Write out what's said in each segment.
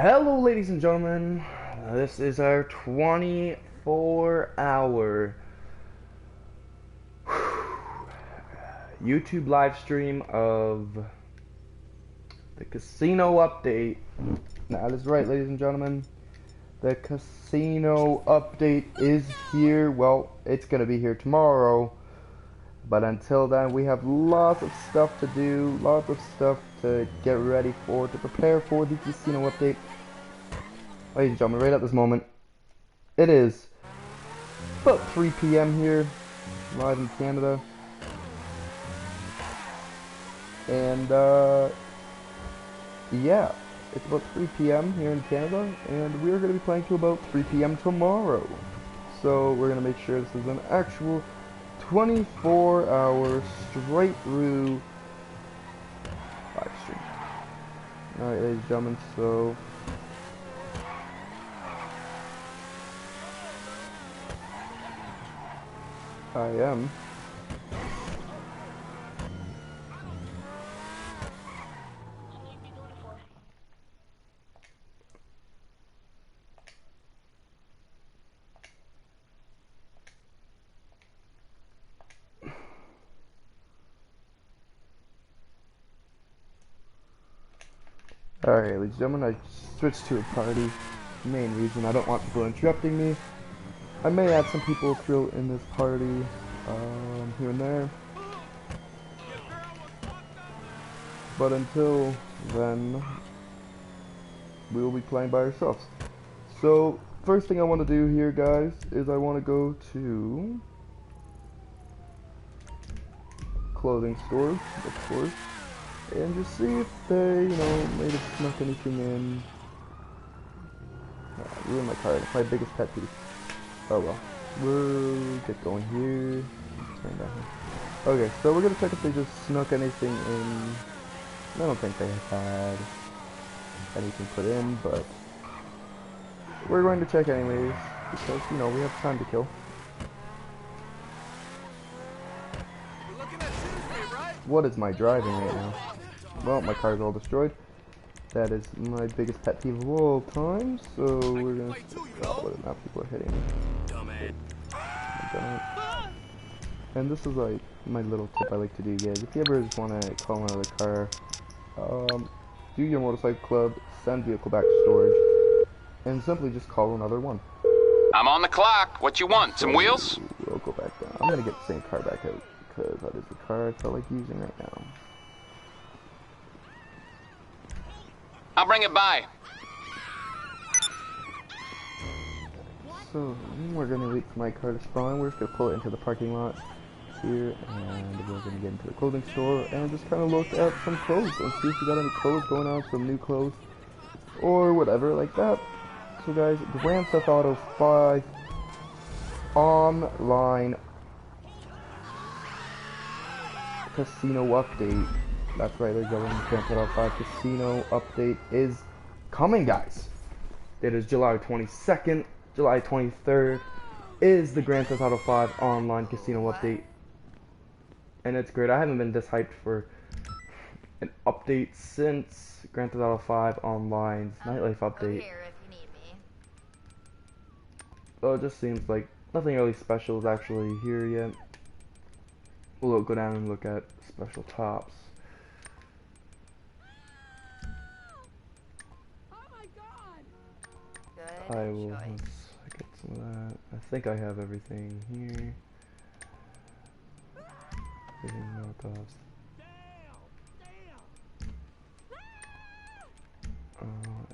Hello, ladies and gentlemen. This is our 24-hour YouTube live stream of the casino update. That is right, ladies and gentlemen. The casino update is here. Well, it's going to be here tomorrow. But until then, we have lots of stuff to do, lots of stuff to get ready for, to prepare for the casino update. Ladies and gentlemen, right at this moment, it is about 3 p.m. here, live in Canada. And, yeah, it's about 3 p.m. here in Canada, and we're going to be playing till about 3 p.m. tomorrow. So, we're going to make sure this is an actual 24-hour straight through live stream. Alright, ladies and gentlemen, so I am alright, ladies and gentlemen, I switched to a party. Main reason, I don't want people interrupting me. I may add some people through in this party, here and there. But until then, we will be playing by ourselves. So, first thing I want to do here, guys, is I want to go to clothing stores, of course, and just see if they, may have snuck anything in. Ruined my card. It's my biggest pet peeve. Oh well. We'll get going here. Turn down here. Okay, so we're gonna check if they just snuck anything in. I don't think they had anything put in, but we're going to check anyways because we have time to kill. What is my driving right now? Well, my car's all destroyed. That is my biggest pet peeve of all time, so we're gonna see whether or not people are hitting me. And this is like my little tip I like to do, guys. If you ever just want to call another car, do your motorcycle club, send vehicle back to storage, and simply just call another one. I'm on the clock. What you want? Some wheels? We'll go back down. I'm gonna get the same car back out because that is the car I felt like using right now. I'll bring it by. So, we're going to wait for my car to spawn. We're just going to pull it into the parking lot here, and we're going to get into the clothing store and just kind of look at some clothes and see if we got any clothes going on, some new clothes, or whatever like that. So guys, Grand Theft Auto 5 online casino update. That's right, ladies and gentlemen, Grand Theft Auto 5 casino update is coming, guys. It is July 22nd, July 23rd is the Grand Theft Auto 5 online casino update. And it's great. I haven't been this hyped for an update since Grand Theft Auto 5 Online's nightlife update. So it just seems like nothing really special is actually here yet. We'll go down and look at special tops. I will get some of that. I think I have everything here. Everything marked off.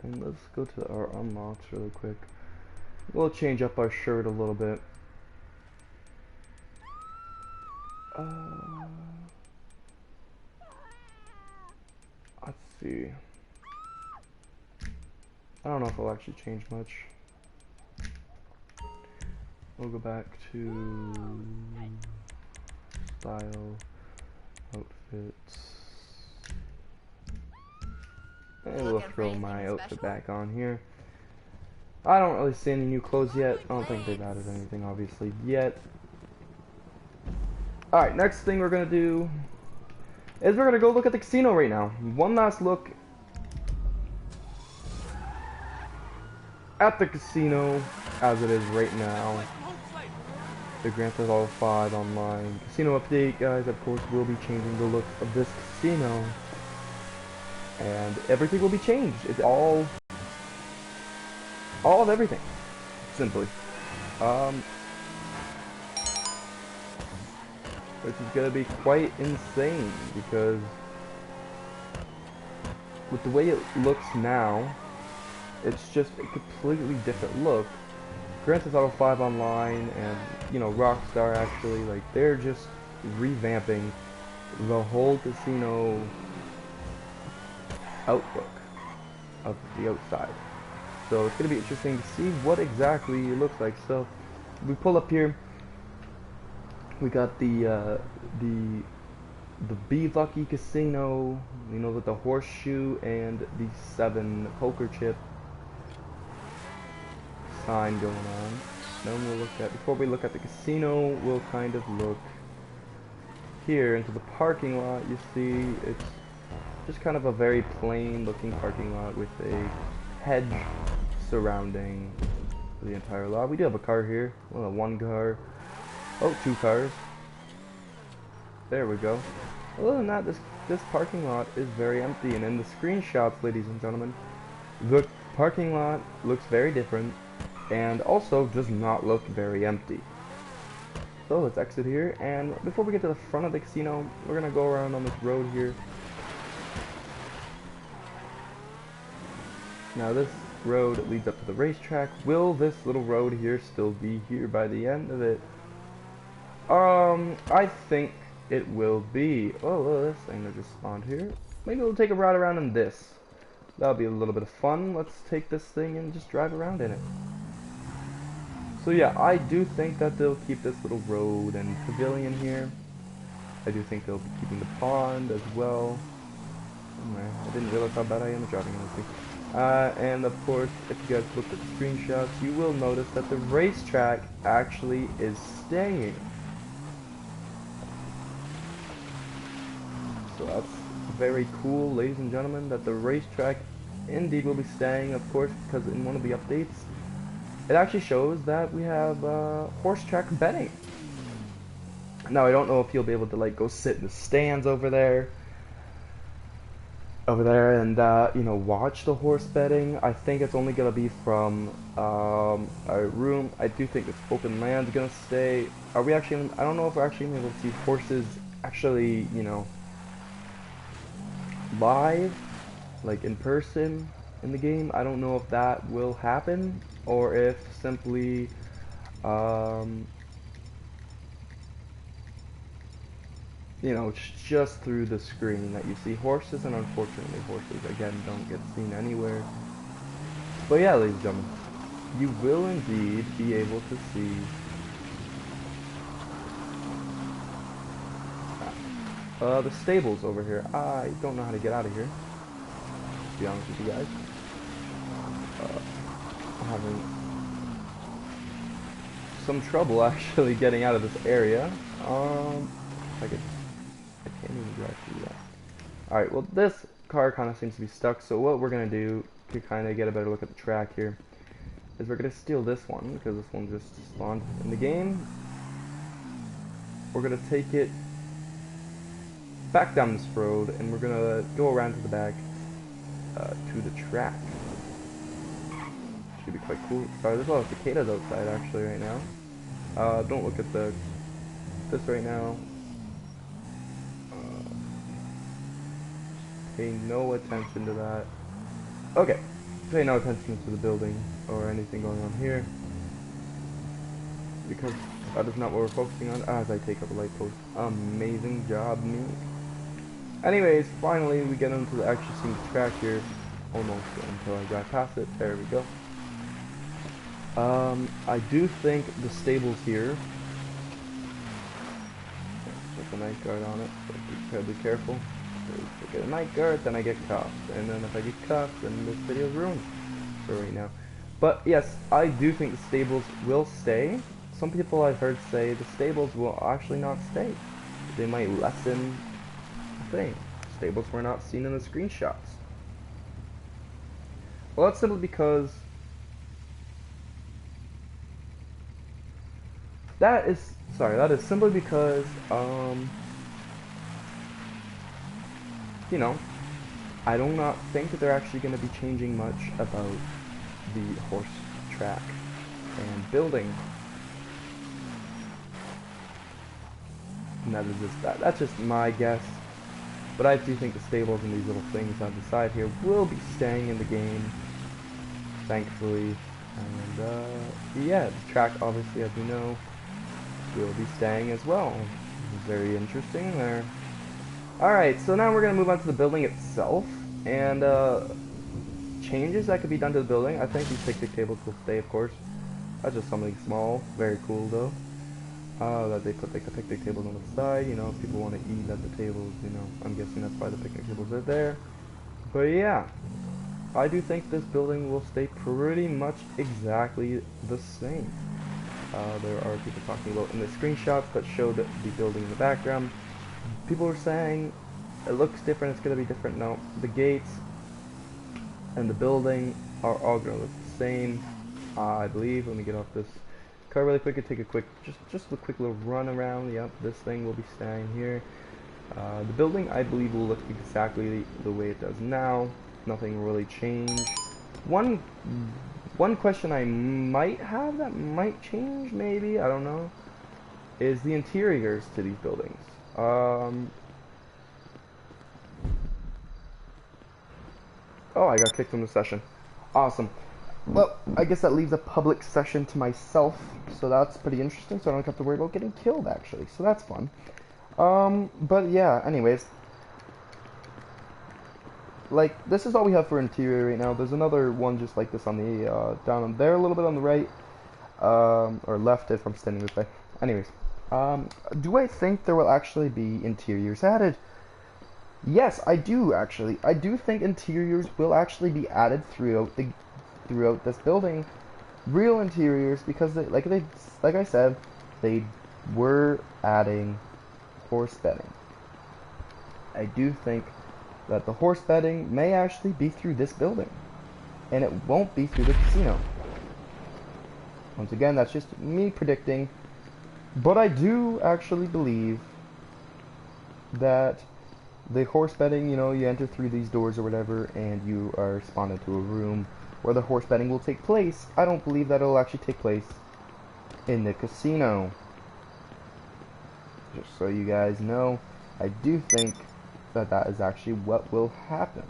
And let's go to our unlocks really quick. We'll change up our shirt a little bit. Let's see. I don't know if I'll actually change much. We'll go back to style, outfits, and we'll throw my outfit back on here. I don't really see any new clothes yet. I don't think they've added anything obviously yet. Alright, next thing we're gonna do is we're gonna go look at the casino right now. One last look at the casino as it is right now. The Grand Theft Auto 5 online casino update, guys, of course, will be changing the look of this casino. And everything will be changed. It's all of everything, simply. Which is gonna be quite insane, because with the way it looks now, it's just a completely different look. Grand Theft Auto 5 online and, you know, Rockstar actually, like, they're just revamping the whole casino outlook of the outside. So it's going to be interesting to see what exactly it looks like. So we pull up here, we got the Be Lucky Casino, you know, with the horseshoe and the 7 poker chip sign going on. Then we'll look at, before we look at the casino, we'll kind of look here into the parking lot. You see it's just kind of a very plain looking parking lot with a hedge surrounding the entire lot. We do have a car here, well, one car, oh, 2 cars. There we go. Other than that, this parking lot is very empty, and in the screenshots, ladies and gentlemen, the parking lot looks very different and also does not look very empty. So let's exit here, and before we get to the front of the casino, we're gonna go around on this road here. Now this road leads up to the racetrack. Will this little road here still be here by the end of it? I think it will be. Oh, look at this thing that just spawned here. Maybe we'll take a ride around in this. That'll be a little bit of fun. Let's take this thing and just drive around in it. So yeah, I do think that they'll keep this little road and pavilion here. I do think they'll be keeping the pond as well. Oh man, I didn't realize how bad I am at driving, honestly. And of course, if you guys look at the screenshots, you will notice that the racetrack actually is staying. So that's very cool, ladies and gentlemen, that the racetrack indeed will be staying, of course, because in one of the updates, it actually shows that we have horse track betting. Now, I don't know if you'll be able to, like, go sit in the stands over there and, you know, watch the horse betting. I think it's only going to be from our room. I do think this open land's going to stay. Are we actually, I don't know if we're actually able to see horses actually, you know, live, like in person in the game. I don't know if that will happen, or if simply you know, it's just through the screen that you see horses, and unfortunately horses again don't get seen anywhere. But yeah, ladies and gentlemen, you will indeed be able to see the stables over here. I don't know how to get out of here, to be honest with you guys. I'm having some trouble actually getting out of this area. I can't even drive through that. Alright, well this car kind of seems to be stuck, so what we're going to do to kind of get a better look at the track here is we're going to steal this one, because this one just spawned in the game. We're going to take it back down this road, and we're going to go around to the back to the track. Should be quite cool. Sorry, there's a lot of cicadas outside actually right now. Don't look at this right now. Pay no attention to that. Okay, pay no attention to the building or anything going on here, because that is not what we're focusing on. As I take up a light post. Amazing job, me. Anyways, finally we get into the actually seeing the track here. Almost until I drive past it. There we go. I do think the stables here, with a night guard on it, so be incredibly careful. If I get a night guard, then I get cuffed, and then if I get cuffed, then this video is ruined for right now. But yes, I do think the stables will stay. Some people I've heard say the stables will actually not stay. They might lessen the thing. Stables were not seen in the screenshots. Well, that's simply because that is simply because you know, I do not think that they're actually going to be changing much about the horse track and building. And that's just my guess. But I do think the stables and these little things on the side here will be staying in the game, thankfully. And yeah, the track, obviously, as we know, will be staying as well. Very interesting there. Alright, so now we're going to move on to the building itself, and changes that could be done to the building. I think these picnic tables will stay, of course. That's just something small, very cool though. That they put like the picnic tables on the side, you know, if people want to eat at the tables, you know, I'm guessing that's why the picnic tables are there. But yeah, I do think this building will stay pretty much exactly the same. There are people talking about in the screenshots that showed the building in the background. People were saying it looks different, it's going to be different. No, the gates and the building are all going to look the same, I believe. Let me get off this car really quick and take a quick, just a quick little run around. Yep, this thing will be staying here. The building, I believe, will look exactly the way it does now. Nothing really changed. One question I might have that might change, maybe, I don't know, is the interiors to these buildings. Oh, I got kicked from the session. Awesome. Well, I guess that leaves a public session to myself, so that's pretty interesting, so I don't have to worry about getting killed, actually, so that's fun. But yeah, anyways. Like, this is all we have for interior right now. There's another one just like this on the, down on there a little bit on the right, or left if I'm standing this way. Anyways, do I think there will actually be interiors added? Yes, I do, actually. I do think interiors will actually be added throughout this building. Real interiors, because like I said, they were adding horse betting. I do think that the horse betting may actually be through this building, and it won't be through the casino. Once again, that's just me predicting, but I do actually believe that the horse betting, you know, you enter through these doors or whatever, and you are spawned into a room where the horse betting will take place. I don't believe that it'll actually take place in the casino. Just so you guys know, I do think that that is actually what will happen.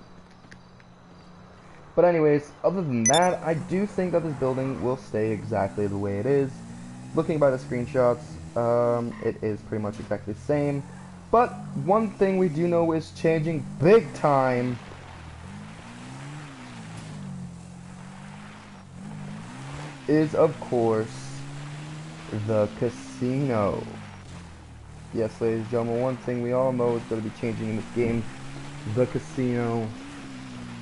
But anyways, other than that, I do think that this building will stay exactly the way it is. Looking by the screenshots, it is pretty much exactly the same. But one thing we do know is changing big time. Is, of course, the casino. Yes, ladies and gentlemen, one thing we all know is going to be changing in this game. The casino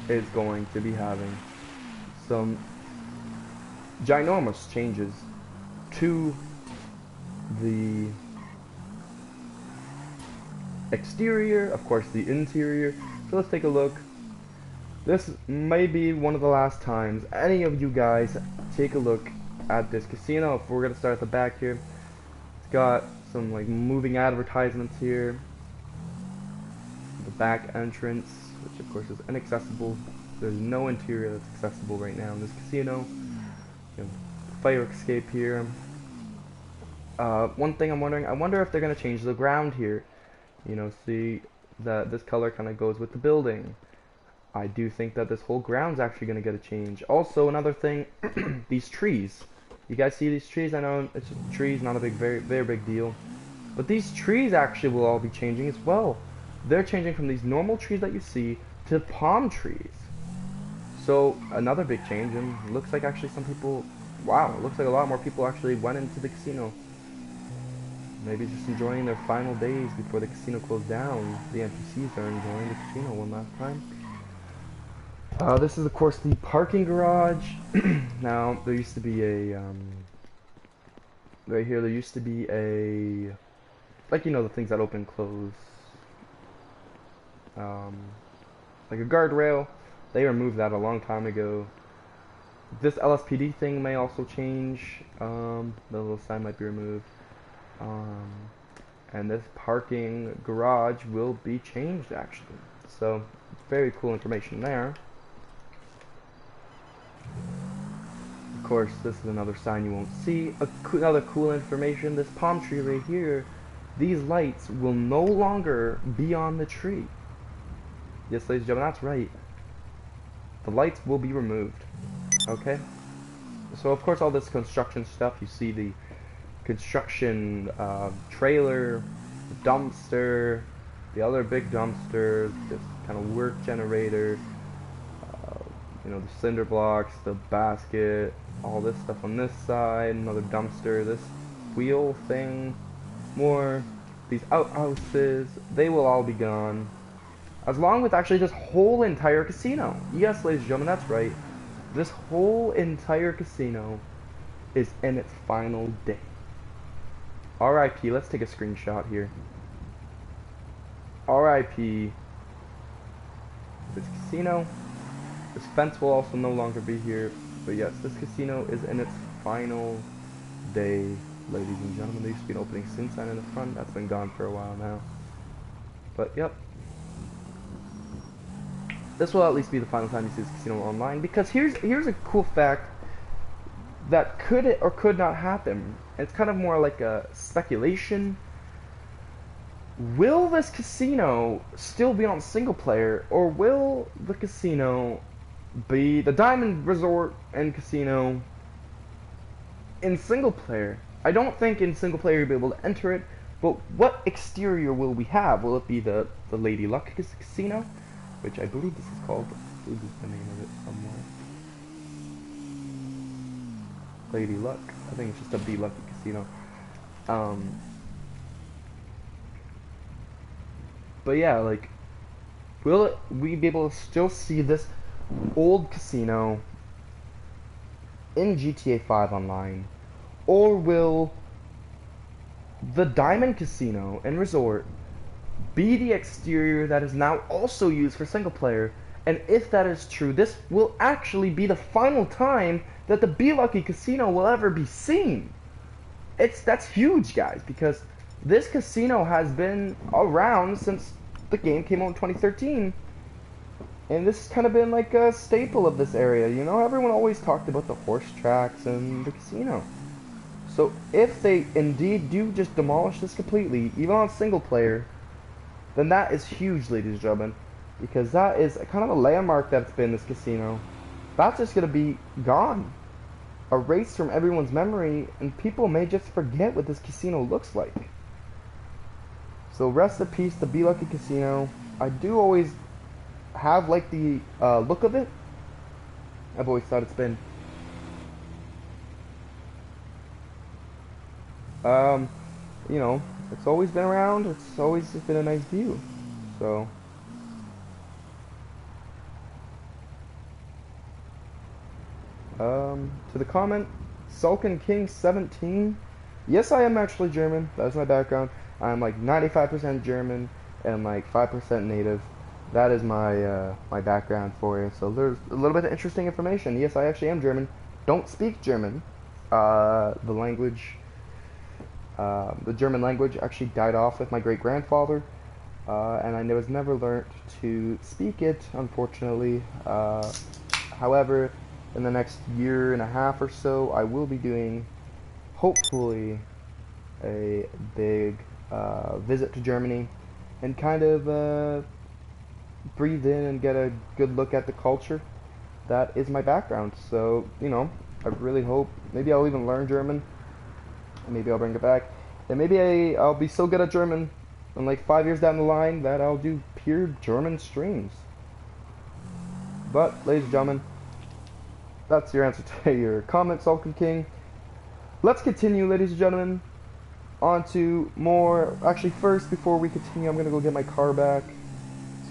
is going to be having some ginormous changes to the exterior, of course the interior. So let's take a look. This may be one of the last times any of you guys take a look at this casino. If we're going to start at the back here, it's got some like moving advertisements here. The back entrance, which of course is inaccessible. There's no interior that's accessible right now in this casino. You have fire escape here. One thing I'm wondering, I wonder if they're going to change the ground here. You know, see that this color kind of goes with the building. I do think that this whole ground's actually going to get a change. Also, another thing, these trees. You guys see these trees? I know it's just trees, not a very big deal. But these trees actually will all be changing as well. They're changing from these normal trees that you see to palm trees. So, another big change, and it looks like actually some people, wow, it looks like a lot more people actually went into the casino. Maybe just enjoying their final days before the casino closed down. The NPCs are enjoying the casino one last time. This is of course the parking garage. Now there used to be a right here there used to be a, like, you know, the things that open and close, like a guardrail. They removed that a long time ago. This LSPD thing may also change. The little sign might be removed. Um, and this parking garage will be changed actually. So very cool information there. Of course, this is another sign you won't see. Another cool information, this palm tree right here, these lights will no longer be on the tree. Yes, ladies and gentlemen, that's right. The lights will be removed. Okay? So, of course, all this construction stuff, you see the construction trailer, the dumpster, the other big dumpster, this kind of work generator, you know, the cinder blocks, the basket, all this stuff on this side, another dumpster, this wheel thing, more, these outhouses, they will all be gone. As long with actually this whole entire casino. Yes, ladies and gentlemen, that's right. This whole entire casino is in its final day. RIP, let's take a screenshot here. RIP this casino. This fence will also no longer be here. But yes, this casino is in its final day, ladies and gentlemen. There used to be an opening soon sign in the front. That's been gone for a while now. But yep. This will at least be the final time you see this casino online, because here's a cool fact that could or could not happen. It's kind of more like a speculation. Will this casino still be on single player, or will the casino be the Diamond Resort and Casino in single player? I don't think in single player you'll be able to enter it, but what exterior will we have? Will it be the Lady Luck Casino, which I believe this is called? I believe this is the name of it somewhere. Lady Luck. I think it's just a Be Lucky Casino. But yeah, like, will we be able to still see this old casino in GTA 5 online? Or will the Diamond Casino and Resort be the exterior that is now also used for single player? And if that is true, this will actually be the final time that the Be Lucky Casino will ever be seen. That's huge, guys, because this casino has been around since the game came out in 2013. And this has kind of been like a staple of this area, you know? Everyone always talked about the horse tracks and the casino. So if they indeed do just demolish this completely, even on single player, then that is huge, ladies and gentlemen. Because that is kind of a landmark that's been this casino. That's just going to be gone. Erased from everyone's memory, and people may just forget what this casino looks like. So rest in peace, the Be Lucky Casino. I do always have like the look of it. I've always thought it's been you know, it's always been around. It's always just been a nice view. So to the comment, Sulkin King 17. Yes, I am actually German. That's my background. I'm like 95% German and like 5% native. That is my my background for you. So there's a little bit of interesting information. Yes, I actually am German. Don't speak German. The language, the German language actually died off with my great-grandfather, and I was never learned to speak it, unfortunately. However, in the next year and a half or so, I will be doing, hopefully, a big visit to Germany and kind of breathe in and get a good look at the culture. That is my background. So, you know, I really hope, maybe I'll even learn German, and maybe I'll bring it back, and maybe I'll be so good at German in like 5 years down the line that I'll do pure German streams. But, ladies and gentlemen, that's your answer to your comment, Sulkin King. Let's continue, ladies and gentlemen, on to more. Actually, first, before we continue, I'm going to go get my car back.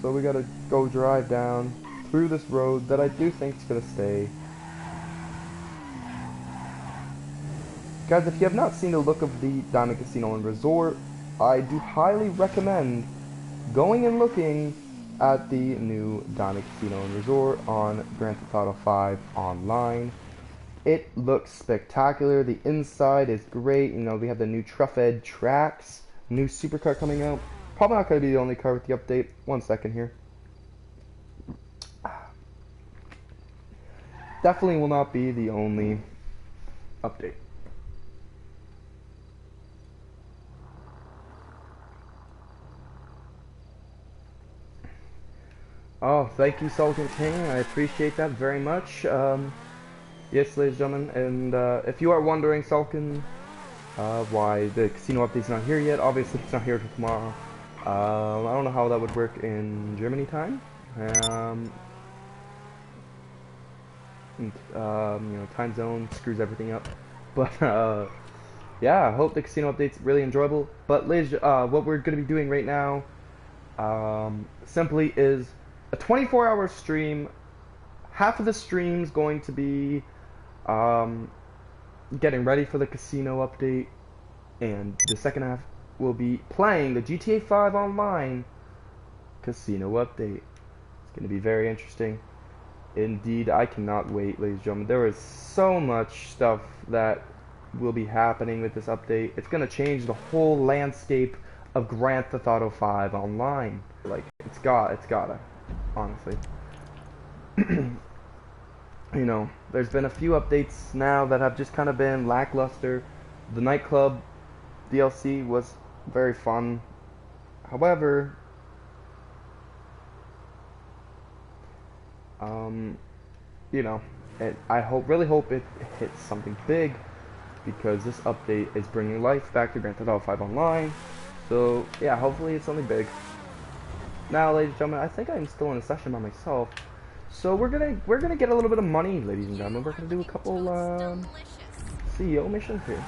So we got to go drive down through this road that I do think is going to stay. Guys, if you have not seen the look of the Diamond Casino and Resort, I do highly recommend going and looking at the new Diamond Casino and Resort on Grand Theft Auto 5 online. It looks spectacular. The inside is great. You know, we have the new Truffed tracks, new supercar coming out. Probably not going to be the only car with the update. 1 second here. Definitely will not be the only update. Oh, thank you, Sultan King. I appreciate that very much. Yes, ladies and gentlemen, and if you are wondering, Sulkin, why the casino update's not here yet, obviously it's not here till tomorrow. I don't know how that would work in Germany time. You know, time zone screws everything up. But yeah, I hope the casino update's really enjoyable. But ladies, what we're going to be doing right now, simply is a 24-hour stream. Half of the stream's going to be getting ready for the casino update, and the second half will be playing the GTA 5 Online casino update. It's going to be very interesting. Indeed, I cannot wait, ladies and gentlemen. There is so much stuff that will be happening with this update. It's going to change the whole landscape of Grand Theft Auto 5 Online. Like, it's gotta, honestly. You know, there's been a few updates now that have just kind of been lackluster. The nightclub DLC was very fun. However, you know, I really hope it hits something big, because this update is bringing life back to Grand Theft Auto 5 Online. So yeah, hopefully it's something big. Now, ladies and gentlemen, I think I'm still in a session by myself. So we're gonna get a little bit of money, ladies and gentlemen. We're gonna do a couple CEO missions here.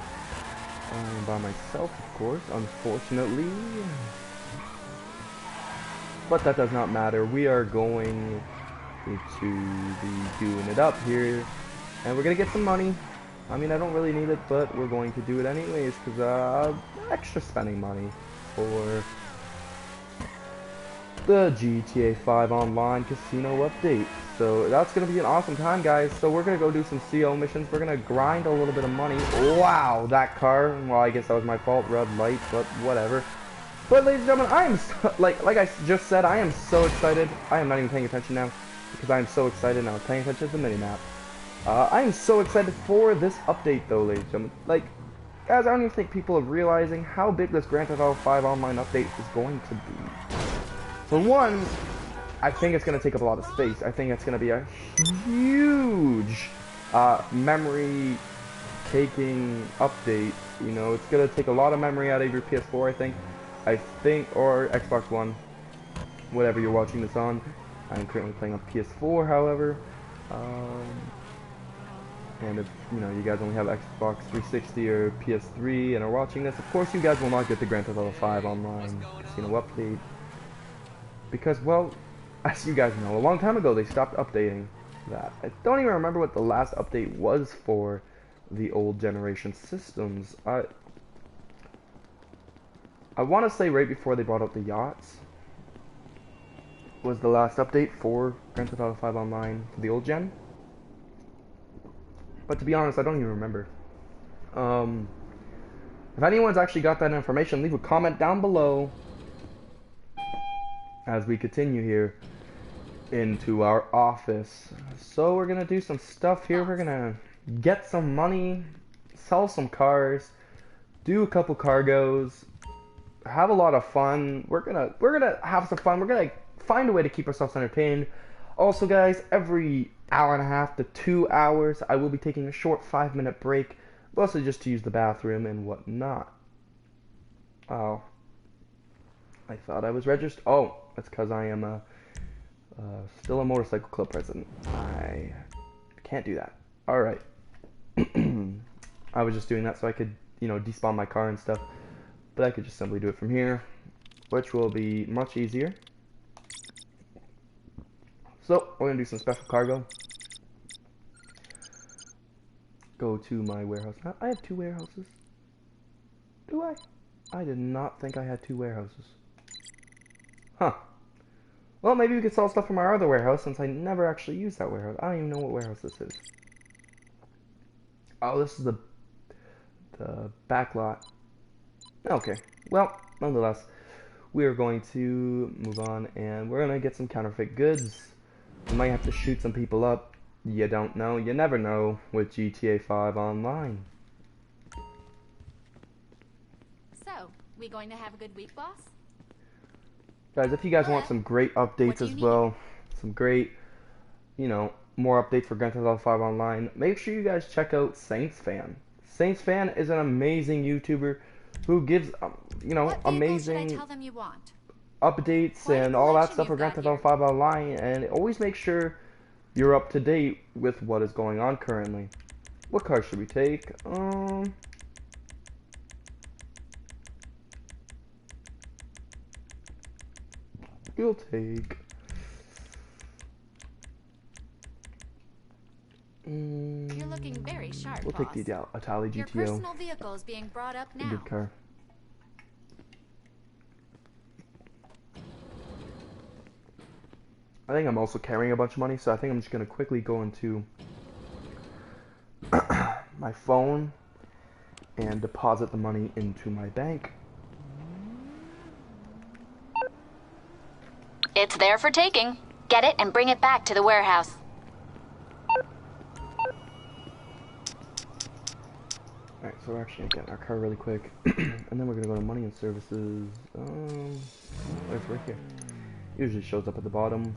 By myself, of course, unfortunately. But that does not matter. We are going to be doing it up here, and we're gonna get some money. I mean, I don't really need it, but we're going to do it anyways, because extra spending money for the GTA 5 Online Casino update. So that's going to be an awesome time, guys. So we're going to go do some CO missions. We're going to grind a little bit of money. Wow, that car. Well, I guess that was my fault. Red light, but whatever. But ladies and gentlemen, I am like I just said, I am so excited. I am not even paying attention now, because I am so excited now. Paying attention to the minimap. I am so excited for this update, though, ladies and gentlemen. Like, guys, I don't even think people are realizing how big this Grand Theft Auto 5 Online update is going to be. For one, I think it's going to take up a lot of space. I think it's going to be a huge memory taking update. You know, it's going to take a lot of memory out of your PS4, I think, or Xbox One, whatever you're watching this on. I'm currently playing on PS4, however. And if, you know, you guys only have Xbox 360 or PS3 and are watching this, of course you guys will not get the Grand Theft Auto 5 Online Casino update. Because, well, as you guys know, a long time ago they stopped updating that. I don't even remember what the last update was for the old generation systems. I want to say right before they brought out the yachts was the last update for Grand Theft Auto 5 Online for the old gen. But to be honest, I don't even remember. If anyone's actually got that information, leave a comment down below as we continue here into our office. So we're gonna do some stuff here. We're gonna get some money, sell some cars, do a couple cargos, have a lot of fun. We're gonna have some fun. We're gonna find a way to keep ourselves entertained. Also, guys, every hour and a half to 2 hours, I will be taking a short 5-minute break, mostly just to use the bathroom and whatnot. Oh, I thought I was registered. Oh, that's because I am still a motorcycle club president. I can't do that. All right. I was just doing that so I could, you know, despawn my car and stuff. But I could just simply do it from here, which will be much easier. So, we're going to do some special cargo. Go to my warehouse. Now, I have 2 warehouses. Do I? I did not think I had 2 warehouses. Huh. Well, maybe we could sell stuff from our other warehouse, since I never actually used that warehouse. I don't even know what warehouse this is. Oh, this is the back lot. Okay. Well, nonetheless, we are going to move on, and we're gonna get some counterfeit goods. We might have to shoot some people up. You don't know. You never know with GTA 5 Online. So, we going to have a good week, boss? Guys, if you guys want some great updates as well, some great, you know, more updates for Grand Theft Auto 5 Online, make sure you guys check out Saints Fan. Saints Fan is an amazing YouTuber who gives, you know, amazing should I tell them you want? updates and all that stuff for Grand Theft Auto 5 Online, and always make sure you're up to date with what is going on currently. What car should we take? We'll take... You're looking very sharp, we'll boss. take the Itali GTO. Your personal vehicle is being brought up now. A good car. I think I'm also carrying a bunch of money, so I think I'm just going to quickly go into my phone and deposit the money into my bank. It's there for taking. Get it and bring it back to the warehouse. Alright, so we're actually getting our car really quick. And then we're going to go to money and services. It's right here. Usually shows up at the bottom.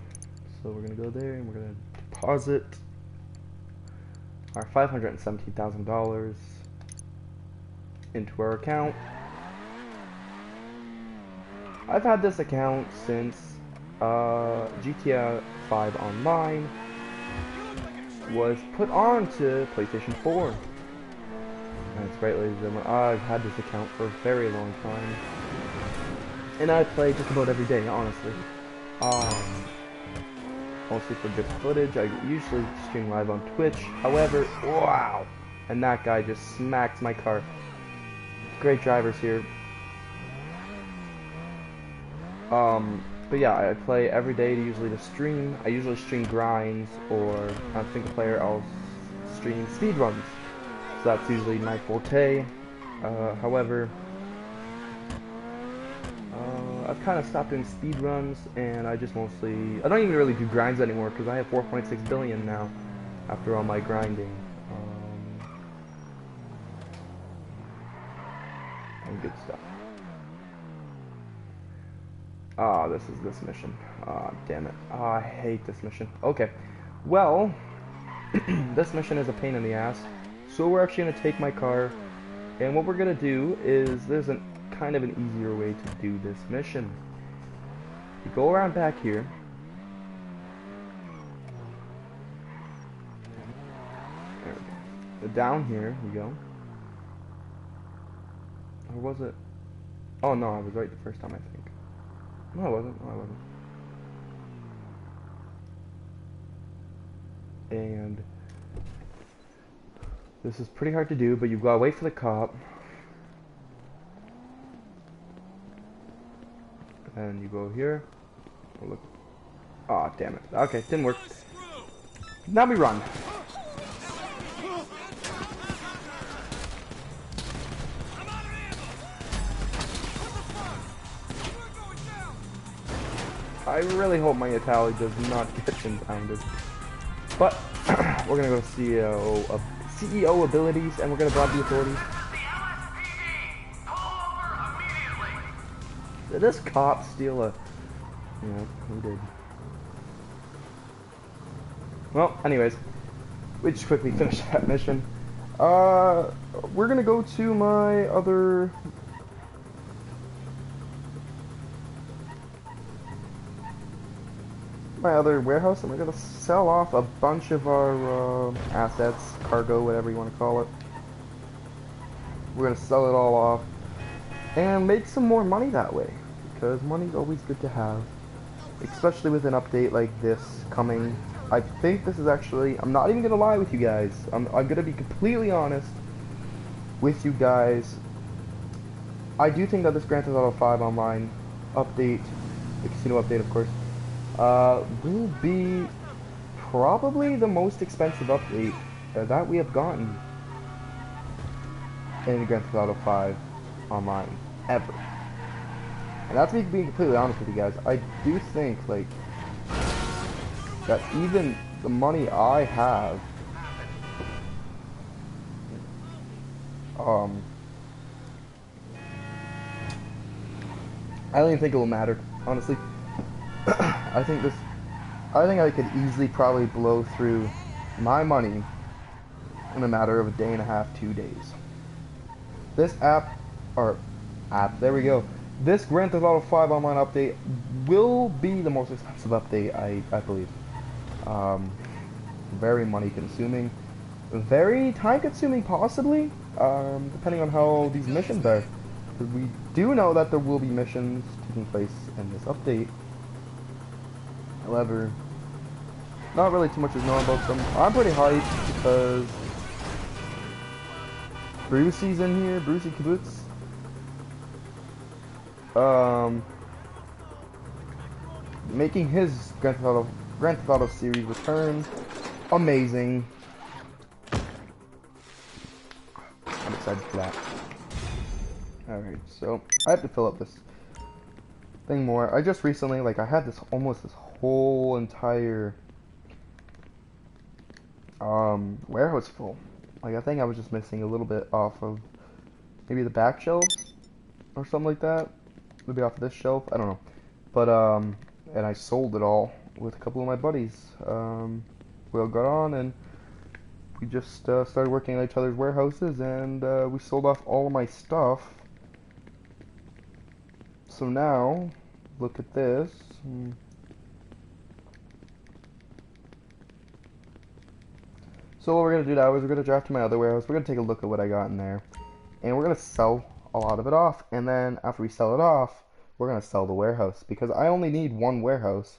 So we're going to go there and we're going to deposit our $517,000 into our account. I've had this account since GTA 5 Online was put on to PlayStation 4. That's right, ladies and gentlemen. I've had this account for a very long time. And I play just about every day, honestly. Mostly for good footage. I usually stream live on Twitch. However, wow! And that guy just smacked my car. Great drivers here. But yeah, I play every day usually to stream. I usually stream grinds, or on single player I'll stream speedruns. So that's usually my forte. However, I've kind of stopped doing speedruns, and I just mostly... I don't even really do grinds anymore, because I have 4.6 billion now, after all my grinding. And good stuff. This is this mission. Damn it. I hate this mission. Okay. Well, this mission is a pain in the ass. So we're actually going to take my car, and what we're going to do is, there's kind of an easier way to do this mission. You go around back here. There we go. Down here we go. Or was it? Oh no, I was right the first time, I think. No, I wasn't. No, I wasn't. And this is pretty hard to do, but you've got to wait for the cop. And you go here. Oh, look. Aw, damn it. Okay, didn't work. Now we run. I really hope my Itali does not get impounded. But we're gonna go CEO abilities, and we're gonna bribe the authorities. Did this cop steal a... Yeah, he did. Well, anyways, we just quickly finished that mission. We're gonna go to my other... warehouse, and we're gonna sell off a bunch of our assets, cargo, whatever you want to call it. We're gonna sell it all off and make some more money that way, because money's always good to have, especially with an update like this coming. I think this is actually, I'm not even gonna lie with you guys, I'm gonna be completely honest with you guys. I do think that this Grand Theft Auto 5 Online update, the casino update of course, will be probably the most expensive update that we have gotten. in Grand Theft Auto 5 online ever. And that's me being completely honest with you guys. I do think like that even the money I have, I don't even think it will matter, honestly. I think I could easily probably blow through my money in a matter of a day and a half, 2 days. This there we go. This Grand Theft Auto 5 online update will be the most expensive update, I believe. Very money consuming, very time consuming possibly, depending on how these missions are. We do know that there will be missions taking place in this update. However, not really too much is known about them. I'm pretty hyped because Brucey's in here, Brucey Kibbutz. Making his Grand Theft Auto series return. Amazing. I'm excited for that. Alright, so I have to fill up this thing more. I just recently, like, I had this whole entire warehouse full. Like, I think I was just missing a little bit off of maybe the back shelves or something like that. Maybe off of this shelf, I don't know. But and I sold it all with a couple of my buddies. We all got on and we just started working at each other's warehouses, and we sold off all of my stuff. So now, look at this. So what we're going to do now is we're going to draft to my other warehouse. We're going to take a look at what I got in there. And we're going to sell a lot of it off. And then after we sell it off, we're going to sell the warehouse. Because I only need one warehouse.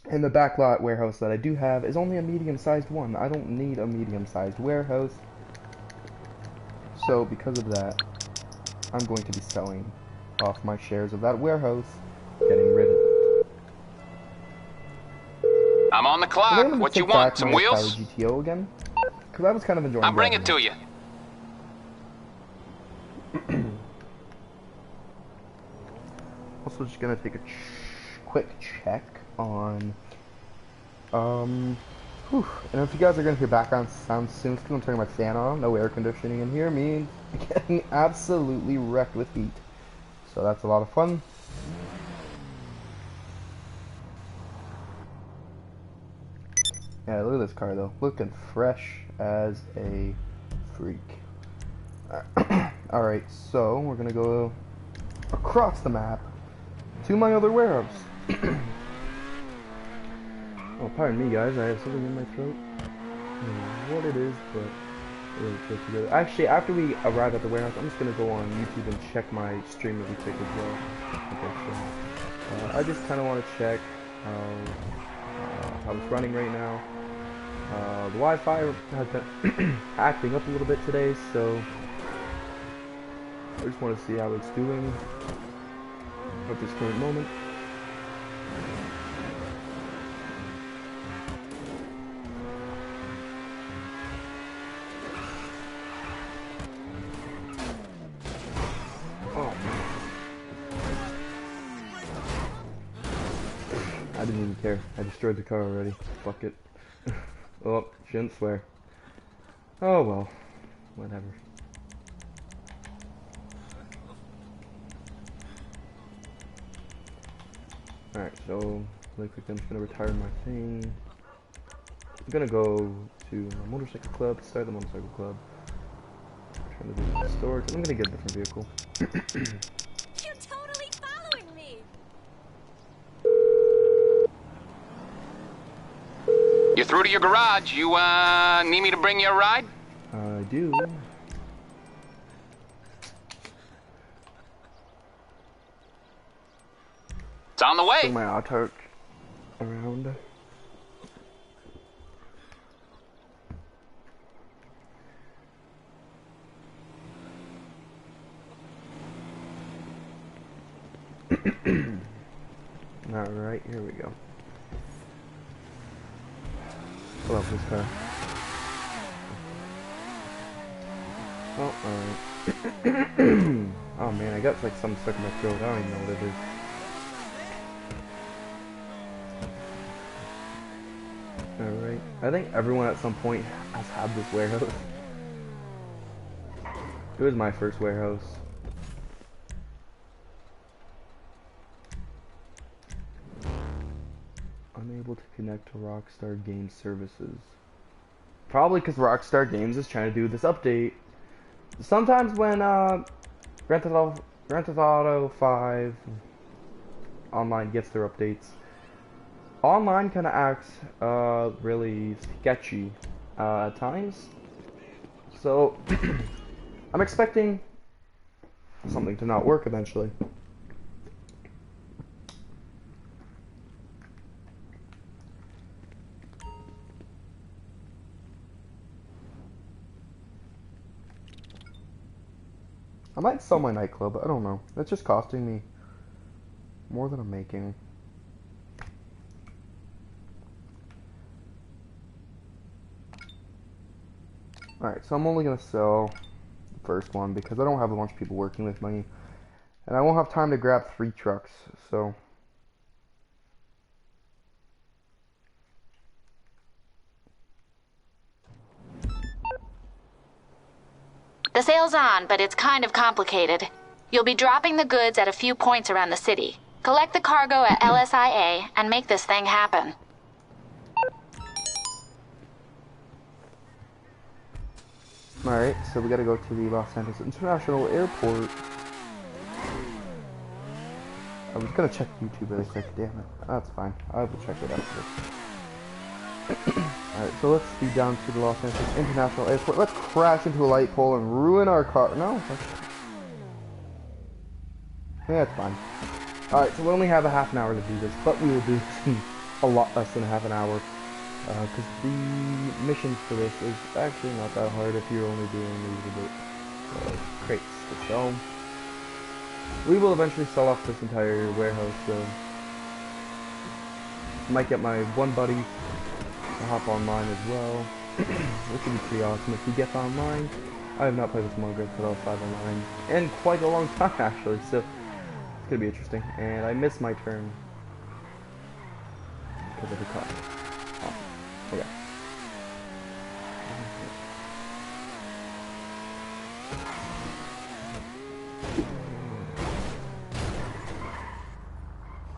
And the backlot warehouse that I do have is only a medium-sized one. I don't need a medium-sized warehouse. So because of that, I'm going to be selling off my shares of that warehouse, getting rid of it. I'm on the clock. What you want? Some wheels? GTO again, because I was kind of enjoying. I'll bring it to you. Also, just gonna take a quick check on. And if you guys are gonna hear background sound soon, it's because I'm turning my fan on. No air conditioning in here means getting absolutely wrecked with heat. So that's a lot of fun. Yeah, look at this car though, looking fresh as a freak. Alright, so we're gonna go across the map to my other warehouse. Oh, pardon me guys, I have something in my throat. I don't know what it is, but it'll fit together. Actually, after we arrive at the warehouse, I'm just gonna go on YouTube and check my stream that we took as well. Okay, so, I just kind of want to check how it's running right now. The Wi-Fi has been acting up a little bit today, so I just want to see how it's doing at this current moment. Oh, I didn't even care. I destroyed the car already. Fuck it. Oh, shouldn't swear. Oh well, whatever. Alright, so really quick, I'm just gonna retire my thing. I'm gonna go to my motorcycle club, start the motorcycle club. I'm trying to do some storage. I'm gonna get a different vehicle. You're totally following me. You're through to your garage. You, need me to bring you a ride? I do. It's on the way. Bring my auto around. Alright, here we go. Pull up this car. Oh, alright. Oh man, I got like some stuck in my throat. I don't even know what it is. Alright. I think everyone at some point has had this warehouse. It was my first warehouse. Unable to connect to Rockstar Game Services. Probably because Rockstar Games is trying to do this update. Sometimes when Grand Theft Auto 5 online gets their updates, online kind of acts really sketchy at times. So I'm expecting something to not work eventually. I might sell my nightclub, I don't know. It's just costing me more than I'm making. Alright, so I'm only going to sell the first one because I don't have a bunch of people working with me. And I won't have time to grab 3 trucks, so... The sale's on, but it's kind of complicated. You'll be dropping the goods at a few points around the city. Collect the cargo at LSIA and make this thing happen. Alright, so we gotta go to the Los Angeles International Airport. I was gonna check YouTube really quick, damn it. That's fine, I will check it after. Alright, so let's speed down to the Los Angeles International Airport. Let's crash into a light pole and ruin our car. No, yeah, it's fine. Alright, so we only have a half an hour to do this, but we will do this in a lot less than a half an hour. Because the missions for this is actually not that hard if you're only doing these crates to sell. We will eventually sell off this entire warehouse, so might get my one buddy to hop online as well, which would be pretty awesome if he gets online. I have not played with Grand Theft Auto 5 online in quite a long time actually, so it's gonna be interesting. And I missed my turn because of the car. Awesome. Okay.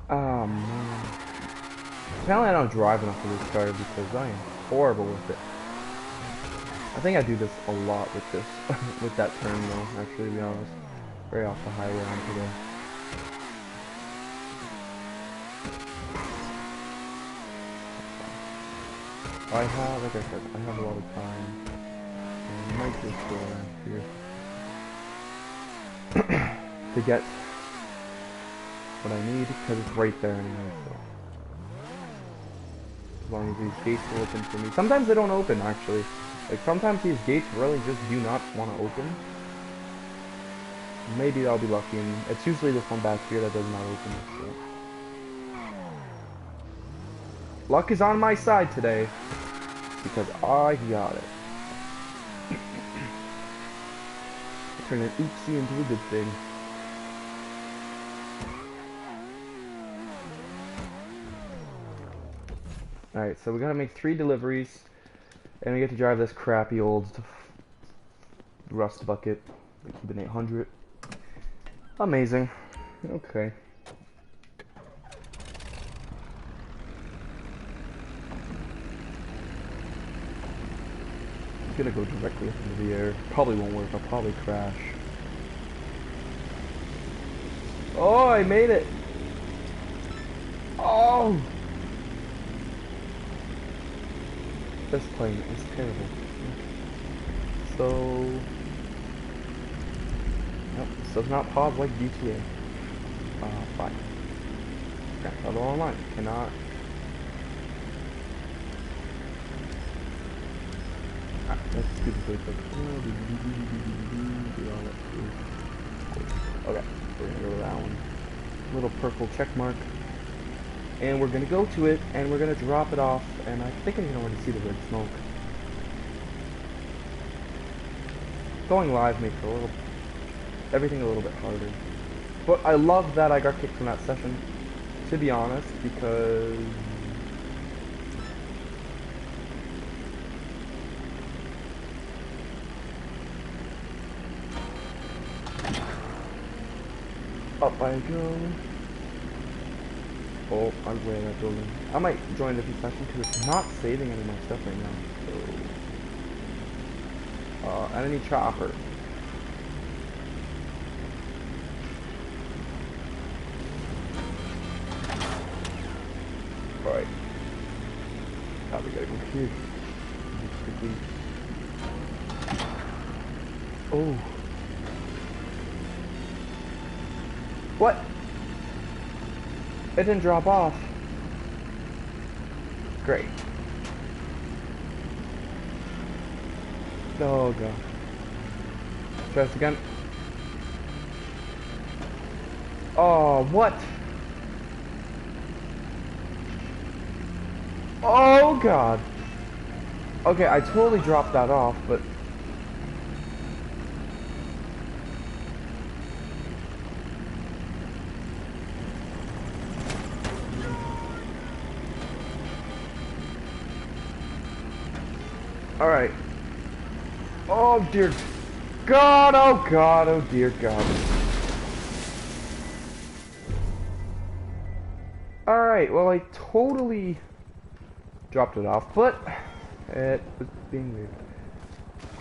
Oh man. Apparently I don't drive enough of this car because I am horrible with it. I think I do this a lot with this, with that turn though, actually, to be honest. Very off the highway onto the... I have, like I said, I have a lot of time. And I might just go around here to get what I need, because it's right there anyway, so. As long as these gates will open for me. Sometimes they don't open, actually. Like, sometimes these gates really just do not want to open. Maybe I'll be lucky, and it's usually this one back here that does not open, so. Luck is on my side today, because I got it. Turn an oopsie into a good thing. Alright, so we gotta make 3 deliveries, and we get to drive this crappy old rust bucket, the Cuban 800. Amazing. Okay. I'm gonna go directly up into the air. Probably won't work, I'll probably crash. Oh, I made it! Oh! This plane is terrible. So... Nope, this does not pause like GTA. Fine. Grand Theft Auto Online. Cannot... Let's do this really quick. Okay, we're gonna go to that one. Little purple check mark. And we're gonna go to it, and we're gonna drop it off, and I think I can already see the red smoke. going live makes everything a little bit harder. But I love that I got kicked from that session, to be honest, because up I go. Oh, I'm way in that building. I might join the session because it's not saving any of my stuff right now. So, enemy chopper. Right. Probably gotta go here. Quickly. Oh. What? It didn't drop off. Great. Oh god. Try this again. Oh, what? Oh god. Okay, I totally dropped that off, but alright. Oh dear God, oh god, oh dear God. Alright, well I totally dropped it off, but it was being weird.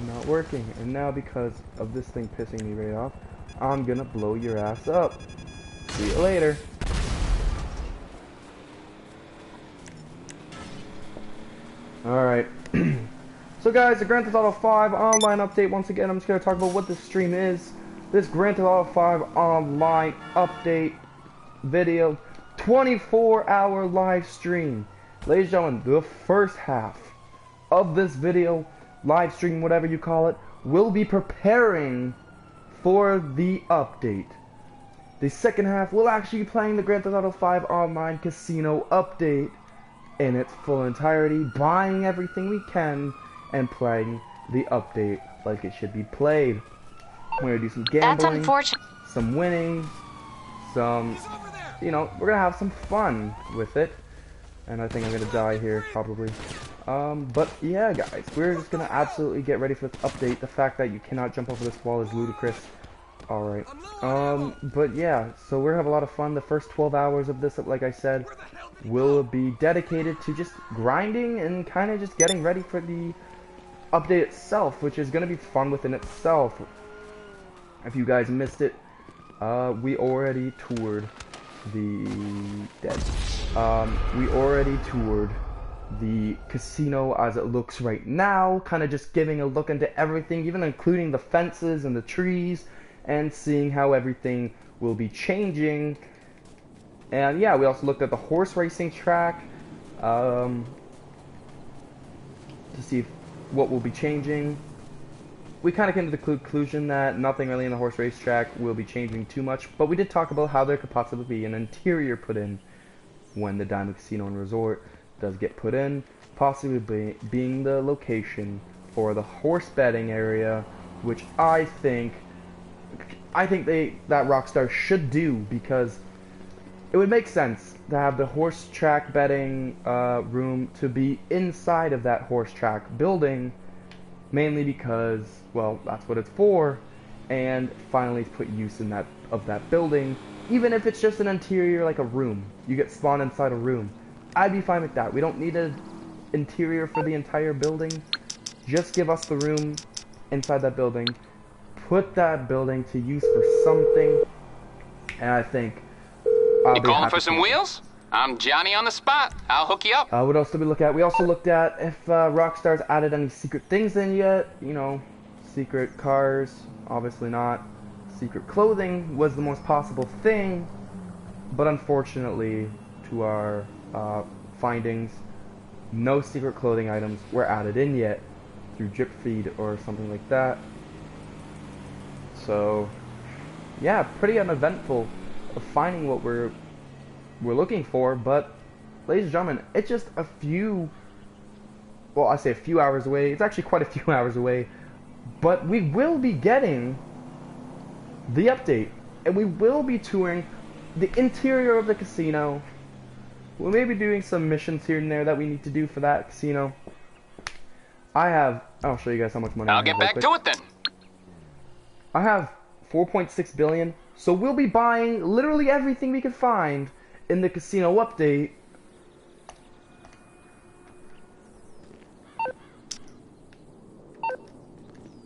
Not working, and now because of this thing pissing me right off, I'm gonna blow your ass up. See you later. Alright. So guys, the Grand Theft Auto 5 online update. Once again, I'm just going to talk about what this stream is. This Grand Theft Auto 5 online update video, 24-hour live stream. Ladies and gentlemen, the first half of this video, live stream, whatever you call it, will be preparing for the update. The second half will actually be playing the Grand Theft Auto 5 online casino update in its full entirety, buying everything we can, and playing the update like it should be played. We're gonna do some gambling, That's unfortunate. some winning, some, you know, we're gonna have some fun with it. And I think I'm gonna die here, probably. But yeah, guys, we're just gonna absolutely get ready for this update. The fact that you cannot jump over this wall is ludicrous. Alright. But yeah, so we're gonna have a lot of fun. The first 12 hours of this, like I said, will be dedicated to just grinding and kind of just getting ready for the update itself, which is gonna be fun within itself. If you guys missed it, we already toured the we already toured the casino as it looks right now, kind of just giving a look into everything, even including the fences and the trees, and seeing how everything will be changing. And yeah, we also looked at the horse racing track to see what will be changing. We kind of came to the conclusion that nothing really in the horse race track will be changing too much, but we did talk about how there could possibly be an interior put in when the Diamond Casino and Resort does get put in, possibly being the location for the horse betting area, which I think that Rockstar should do, because it would make sense to have the horse track betting room to be inside of that horse track building, mainly because, well, that's what it's for, and finally put use in of that building, even if it's just an interior, like a room. You get spawned inside a room. I'd be fine with that. We don't need an interior for the entire building. Just give us the room inside that building. Put that building to use for something, and I think I'll You be calling happy for some to. wheels? I'm Johnny on the spot. I'll hook you up. What else did we look at? We also looked at if Rockstar's added any secret things in yet. You know, secret cars, obviously not. Secret clothing was the most possible thing, but unfortunately, to our findings, no secret clothing items were added in yet through drip feed or something like that. So, yeah, pretty uneventful of finding what we're looking for, but ladies and gentlemen, it's just a few, well, I say a few hours away, it's actually quite a few hours away But we will be getting the update, and we will be touring the interior of the casino. We may be doing some missions here and there that we need to do for that casino. I'll show you guys how much money I I'll have get real back quick. to it then. I have 4.6 billion, so we'll be buying literally everything we can find in the casino update.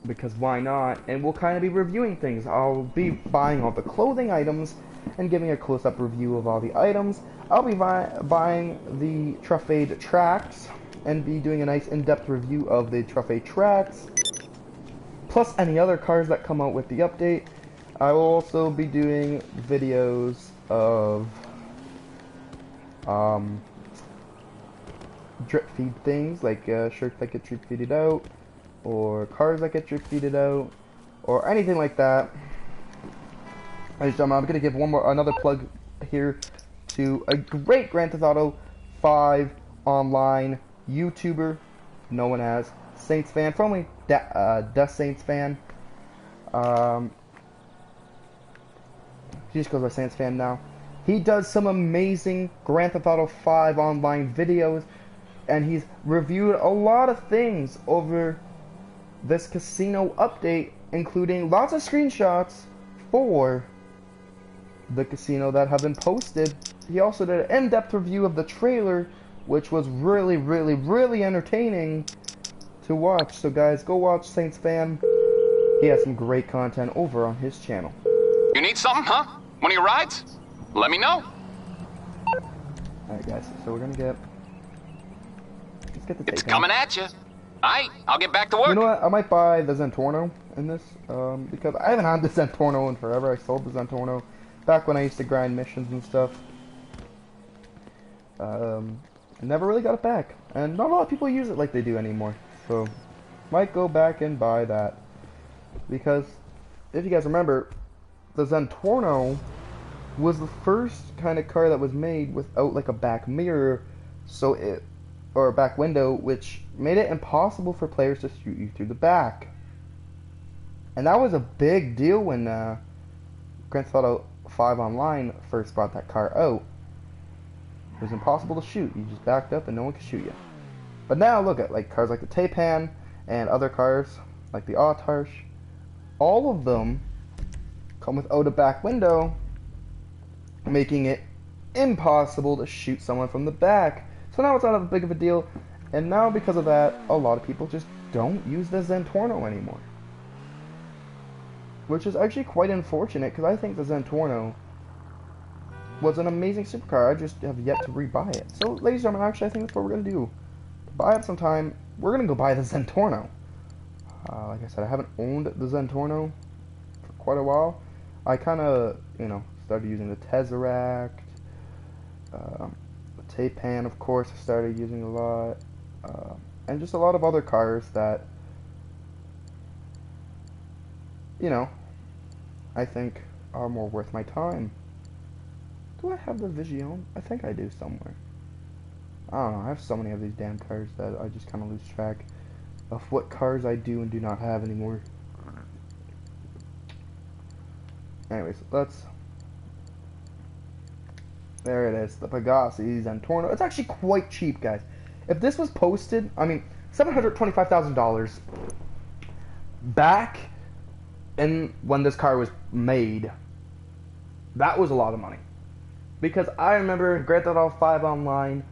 Because why not? And we'll kind of be reviewing things. I'll be buying all the clothing items and giving a close-up review of all the items. I'll be buying the Truffade tracks and be doing a nice in-depth review of the Truffade tracks, plus any other cars that come out with the update. I will also be doing videos of drip feed things, like shirts that get drip feeded out, or cars that get drip feeded out, or anything like that. Ladies and gentlemen, I'm gonna give another plug here to a great Grand Theft Auto 5 online YouTuber known as Saints Fan, formerly the Saints Fan. He just goes by Saints Fan now. He does some amazing Grand Theft Auto 5 online videos, and he's reviewed a lot of things over this casino update, including lots of screenshots for the casino that have been posted. He also did an in-depth review of the trailer, which was really, really, really entertaining to watch. So guys, go watch Saints Fan. He has some great content over on his channel. You need something, huh? One of your rides? Let me know. Alright guys, so we're gonna let's get the It's tape coming at you. Aight, I'll get back to work. You know what? I might buy the Zentorno in this, because I haven't had the Zentorno in forever. I sold the Zentorno back when I used to grind missions and stuff. I never really got it back, and not a lot of people use it like they do anymore. So, might go back and buy that, because if you guys remember, the Zentorno was the first kind of car that was made without like a back mirror, or a back window, which made it impossible for players to shoot you through the back. And that was a big deal when Grand Theft Auto 5 Online first brought that car out. It was impossible to shoot. You just backed up and no one could shoot you. But now look at like cars like the Taypan and other cars like the Autarch. All of them come without a back window, making it impossible to shoot someone from the back. So now it's not as big of a deal, and now because of that, a lot of people just don't use the Zentorno anymore. Which is actually quite unfortunate, because I think the Zentorno was an amazing supercar. I just have yet to rebuy it. So, ladies and gentlemen, actually I think that's what we're going to do. To buy it sometime, we're going to go buy the Zentorno. Like I said, I haven't owned the Zentorno for quite a while. I kind of, started using the Tesseract, the Taypan, of course, I started using a lot, and just a lot of other cars that, I think are more worth my time. Do I have the Vision? I think I do somewhere. I don't know, I have so many of these damn cars that I just kind of lose track of what cars I do and do not have anymore. Anyways, there it is, the Pegassi Zentorno. It's actually quite cheap, guys. If this was posted, $725,000 back in when this car was made, that was a lot of money. Because I remember Grand Theft Auto 5 Online,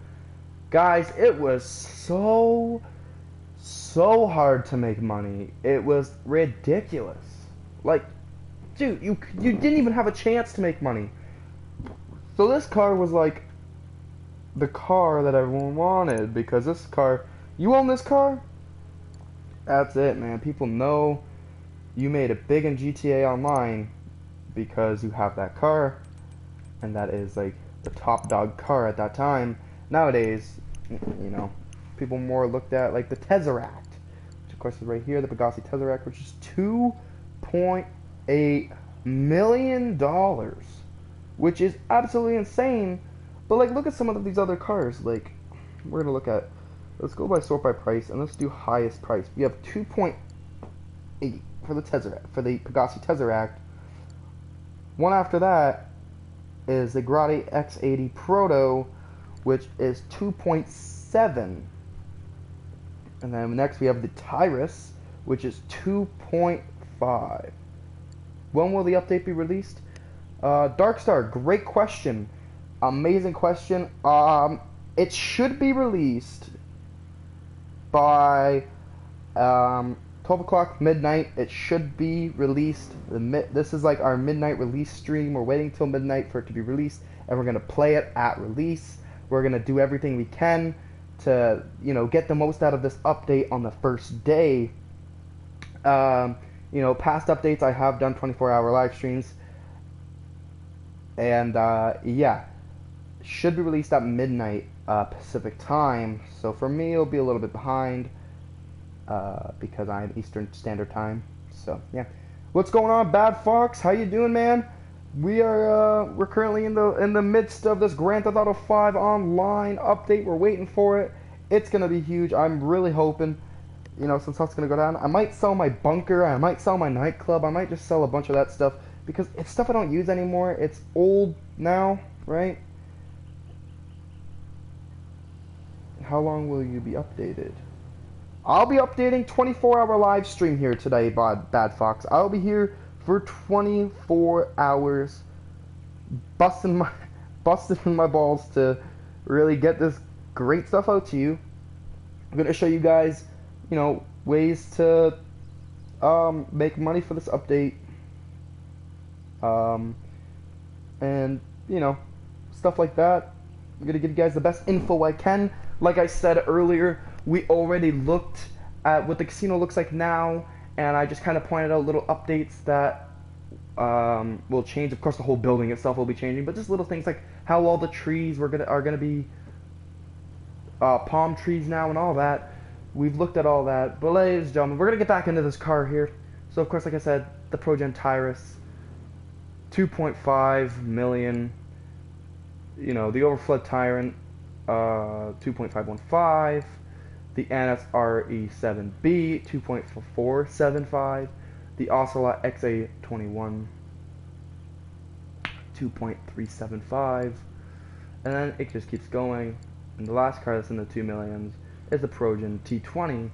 guys, it was so hard to make money. It was ridiculous. Like, dude, you didn't even have a chance to make money. So this car was like the car that everyone wanted, because this car, you own this car? That's it, man. People know you made it big in GTA Online because you have that car, and that is like the top dog car at that time. Nowadays, people more looked at like the Tesseract, which of course is right here, the Pegassi Tesseract, which is $2.8 million, which is absolutely insane. But like, look at some of these other cars. Like, let's go by sort by price, and let's do highest price. We have for the Tesseract, for the Pegassi Tesseract. One after that is the Grotti X80 Proto, which is 2.7. And then next we have the Tyrus, which is 2.5. When will the update be released? Darkstar, great question. Amazing question. It should be released by 12 o'clock midnight. It should be released. This is like our midnight release stream. We're waiting till midnight for it to be released, and we're going to play it at release. We're going to do everything we can to, you know, get the most out of this update on the first day. You know, past updates, I have done 24-hour live streams. And, yeah, should be released at midnight Pacific time. So for me, it'll be a little bit behind because I'm Eastern Standard Time. So, yeah. What's going on, Bad Fox? How you doing, man? We're currently in the midst of this Grand Theft Auto 5 online update. We're waiting for it. It's gonna be huge. I'm really hoping, you know, some stuff's gonna go down. I might sell my bunker. I might sell my nightclub. I might just sell a bunch of that stuff because it's stuff I don't use anymore. It's old now, right? How long will you be updated? I'll be updating 24-hour live stream here today, Bad Fox. I'll be here for 24 hours, busting my balls to really get this great stuff out to you. I'm gonna show you guys, you know, ways to make money for this update, and you know, stuff like that. I'm gonna give you guys the best info I can. Like I said earlier, we already looked at what the casino looks like now, and I just kind of pointed out little updates that will change. Of course, the whole building itself will be changing, but just little things like how all the trees are gonna be palm trees now and all that. We've looked at all that. But ladies and gentlemen, we're gonna get back into this car here. So of course, like I said, the ProGen Tyrus, 2.5 million. You know, the Overflood Tyrant, 2.515. The NSRE7B, 2.475. The Ocelot XA21, 2.375. And then it just keeps going. And the last car that's in the 2 millions is the ProGen T20.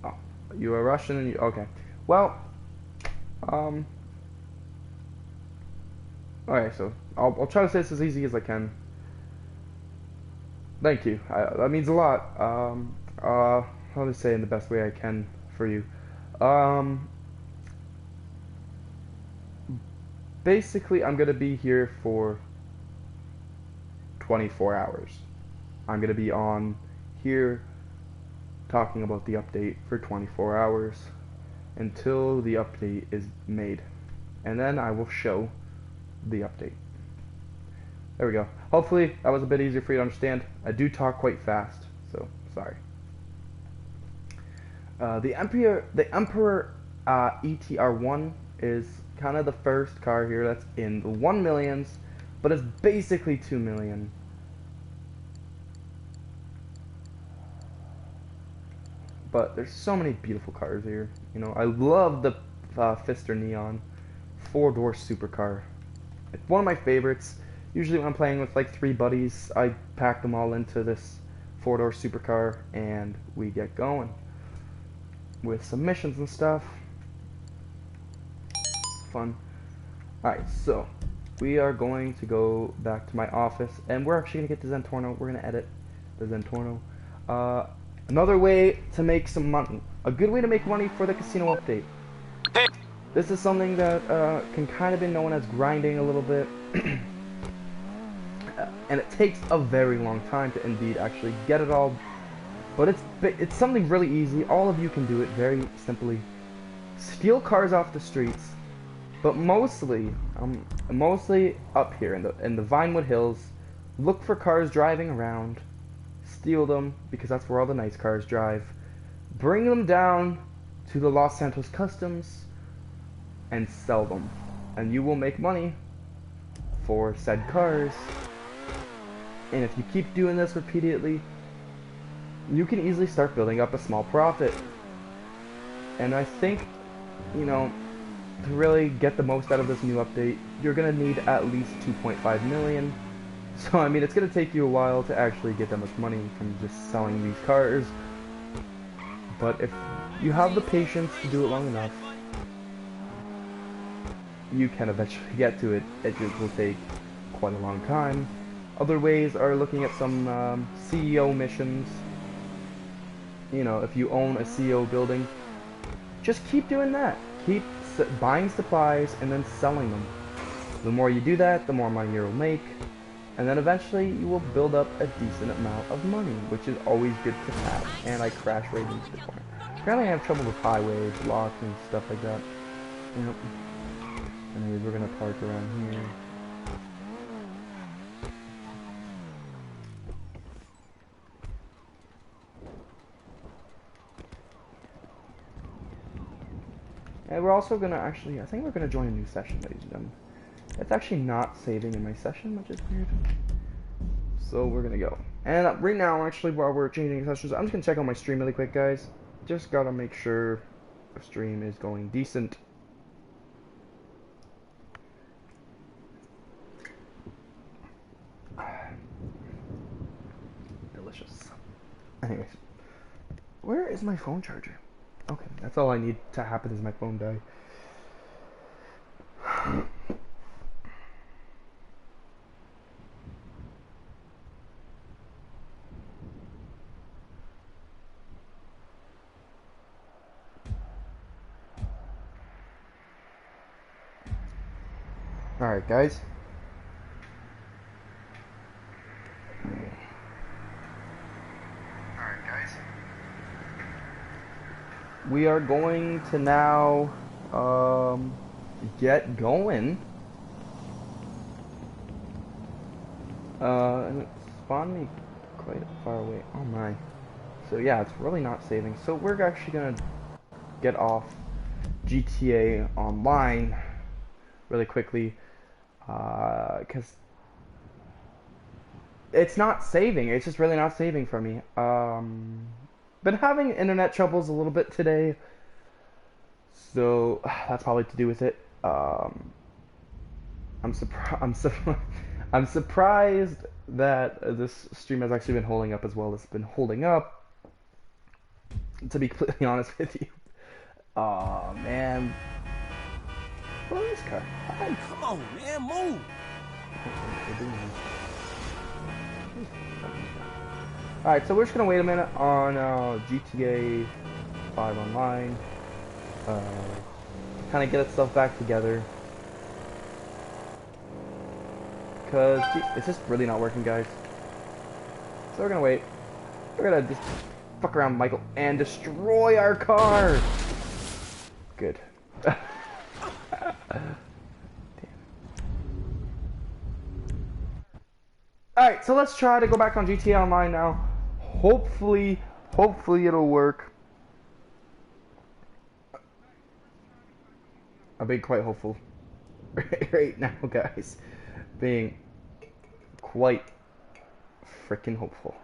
Oh, you are Russian and you, okay. Well, alright, so I'll try to say this as easy as I can. Thank you. That means a lot. How to say it in the best way I can for you. Basically, I'm gonna be here for 24 hours. I'm gonna be on here talking about the update for 24 hours until the update is made, and then I will show the update. There we go. Hopefully that was a bit easier for you to understand. I do talk quite fast, so sorry. The Emperor ETR1 is kind of the first car here that's in the 1 millions, but it's basically 2 million. But there's so many beautiful cars here. You know, I love the Pfister Neon 4-door supercar. It's one of my favorites. Usually when I'm playing with like 3 buddies, I pack them all into this 4-door supercar and we get going with some missions and stuff. Fun. Alright, so we are going to go back to my office and we're actually going to get the Zentorno. We're going to edit the Zentorno. Another way to make some money. A good way to make money for the casino update. This is something that can kind of be known as grinding a little bit. And it takes a very long time to indeed actually get it all. But it's something really easy. All of you can do it very simply. Steal cars off the streets. But mostly up here in the Vinewood Hills. Look for cars driving around. Steal them, because that's where all the nice cars drive. Bring them down to the Los Santos Customs and sell them. And you will make money for said cars. And if you keep doing this repeatedly, you can easily start building up a small profit. And I think, you know, to really get the most out of this new update, you're gonna need at least 2.5 million. So I mean, it's gonna take you a while to actually get that much money from just selling these cars. But if you have the patience to do it long enough, you can eventually get to it. It just will take quite a long time. Other ways are looking at some CEO missions. You know, if you own a CEO building, just keep doing that. Keep buying supplies and then selling them. The more you do that, the more money you'll make. And then eventually you will build up a decent amount of money, which is always good to have. And I crash right into the corner. Apparently I have trouble with highways, blocks, and stuff like that. Yep. Anyways, we're gonna park around here. And we're also gonna actually, I think we're gonna join a new session, ladies and gentlemen. It's actually not saving in my session, which is weird. So we're gonna go. And right now, actually, while we're changing sessions, I'm just gonna check on my stream really quick, guys. Just gotta make sure the stream is going decent. Delicious. Anyways, where is my phone charger? Okay, that's all I need to happen is my phone die. Alright, guys. We are going to now get going. And it spawned me quite far away. Oh my. So yeah, it's really not saving. So we're actually gonna get off GTA Online really quickly, because it's not saving. It's just really not saving for me. Been having internet troubles a little bit today, so that's probably to do with it. I'm surprised that this stream has actually been holding up as well as it's been holding up, to be completely honest with you. Aw, man. What is this car? Hi. Come on, man, move. Alright, so we're just gonna wait a minute on GTA 5 Online. Kind of get itself back together. Because it's just really not working, guys. So we're gonna wait. We're gonna just fuck around, Michael, and destroy our car! Good. Alright, so let's try to go back on GTA Online now. Hopefully it'll work. I'm being quite hopeful right now, guys. Being quite freaking hopeful.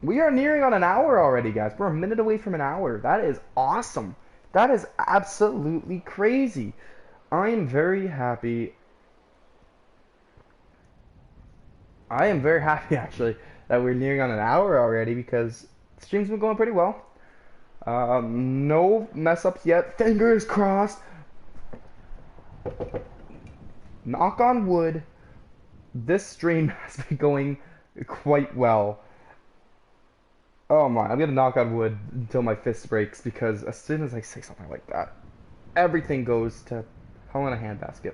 We are nearing on an hour already, guys. We're a minute away from an hour. That is awesome. That is absolutely crazy. I am very happy. I am very happy, actually, that we're nearing on an hour already, because the stream's been going pretty well. No mess-ups yet. Fingers crossed. Knock on wood. This stream has been going quite well. Oh my, I'm gonna knock on wood until my fist breaks, because as soon as I say something like that, everything goes to hell in a handbasket.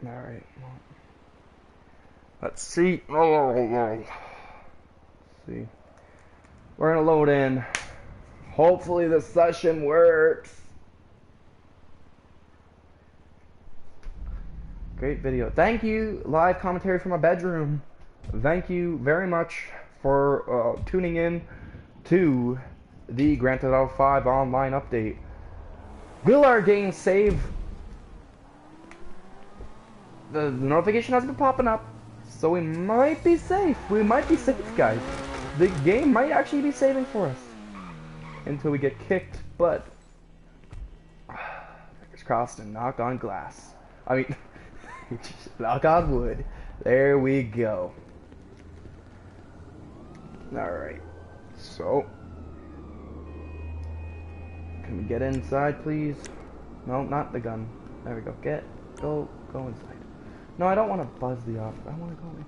Alright, let's see. Let's see. We're gonna load in. Hopefully the session works. Great video. Thank you. Live commentary from my bedroom. thank you very much for tuning in to the Grand Theft Auto 5 online update. Will our game save? The notification has been popping up, so we might be safe. We might be safe, guys. The game might actually be saving for us until we get kicked, but fingers crossed and knock on glass. I mean, knock on wood. There we go. Alright, so can we get inside, please? No, not the gun. There we go. Go inside. No, I don't want to buzz the office. I want to go in.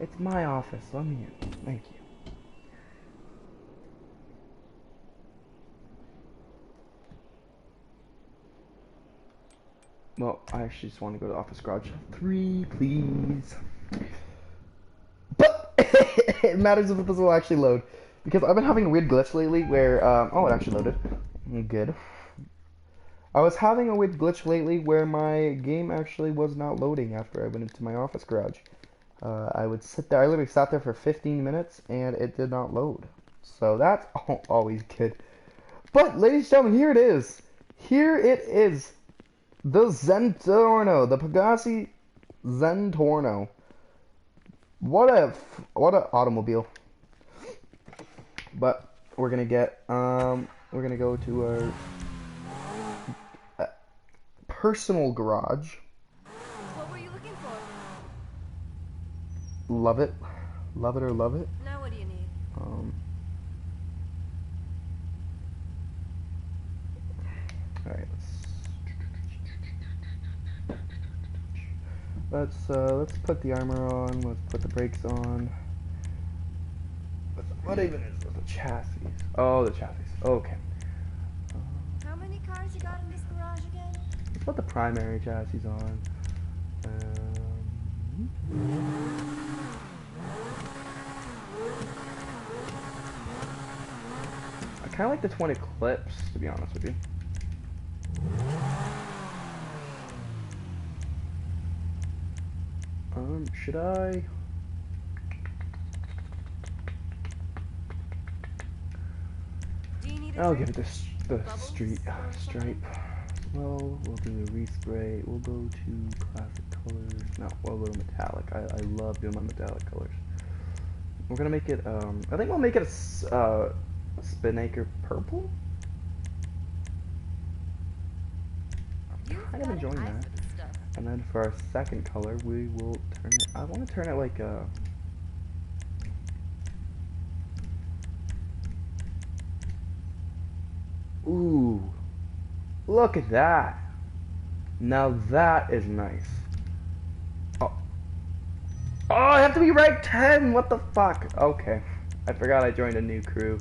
It's my office. Let me in. Thank you. Well, I actually just want to go to office garage 3, please. But it matters if this will actually load, because I've been having a weird glitch lately where oh, it actually loaded. Good. I was having a weird glitch lately where my game actually was not loading after I went into my office garage. I would sit there, I literally sat there for 15 minutes and it did not load. So that's always good. But ladies and gentlemen, here it is. Here it is. The Zentorno, the Pagani Zentorno. What a automobile. But we're gonna go to our personal garage. What were you looking for? Love it or love it. Now what do you need? Alright, let's put the armor on, let's put the brakes on. What even is this? The chassis? Oh, the chassis. Okay. How many cars you got in this garage again? Let's put the primary chassis on. I kind of like the 20 clips, to be honest with you. Should I? Do you need a I'll drink? give it the street stripe. Well, we'll do a respray. We'll go to classic colors. No, we'll go to metallic. I love doing my metallic colors. We're gonna make it. I think we'll make it a Spinacre purple. I'm kind of enjoying that. And then for our second color, we will turn it. I want to turn it like a. Ooh, look at that. Now that is nice. Oh, I have to be rank 10. What the fuck? Okay, I forgot I joined a new crew.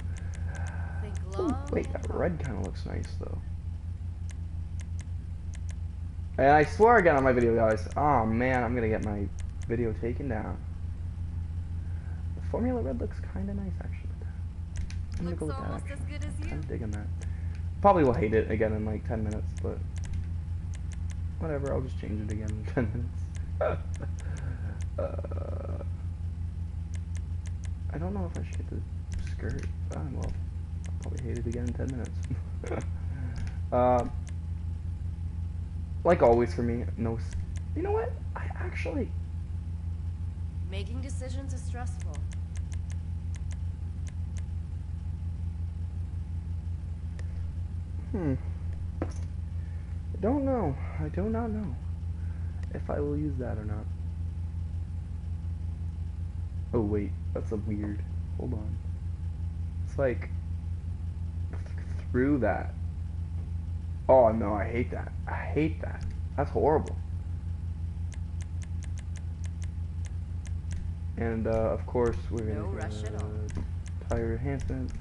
Ooh, wait, that red kind of looks nice though. And I swear again on my video, guys. Oh man, I'm gonna get my video taken down. The Formula Red looks kind of nice, actually. I'm gonna go with that. Almost as good as you. I'm digging that. Probably will hate it again in like 10 minutes, but whatever. I'll just change it again in 10 minutes. I don't know if I should get the skirt. Well, I'll probably hate it again in 10 minutes. Like always for me, no. You know what? I actually. Making decisions is stressful. I don't know. I do not know if I will use that or not. Oh wait, that's a weird. Hold on. It's like through that. Oh no, I hate that. I hate that. That's horrible. And of course we're gonna tire enhancement,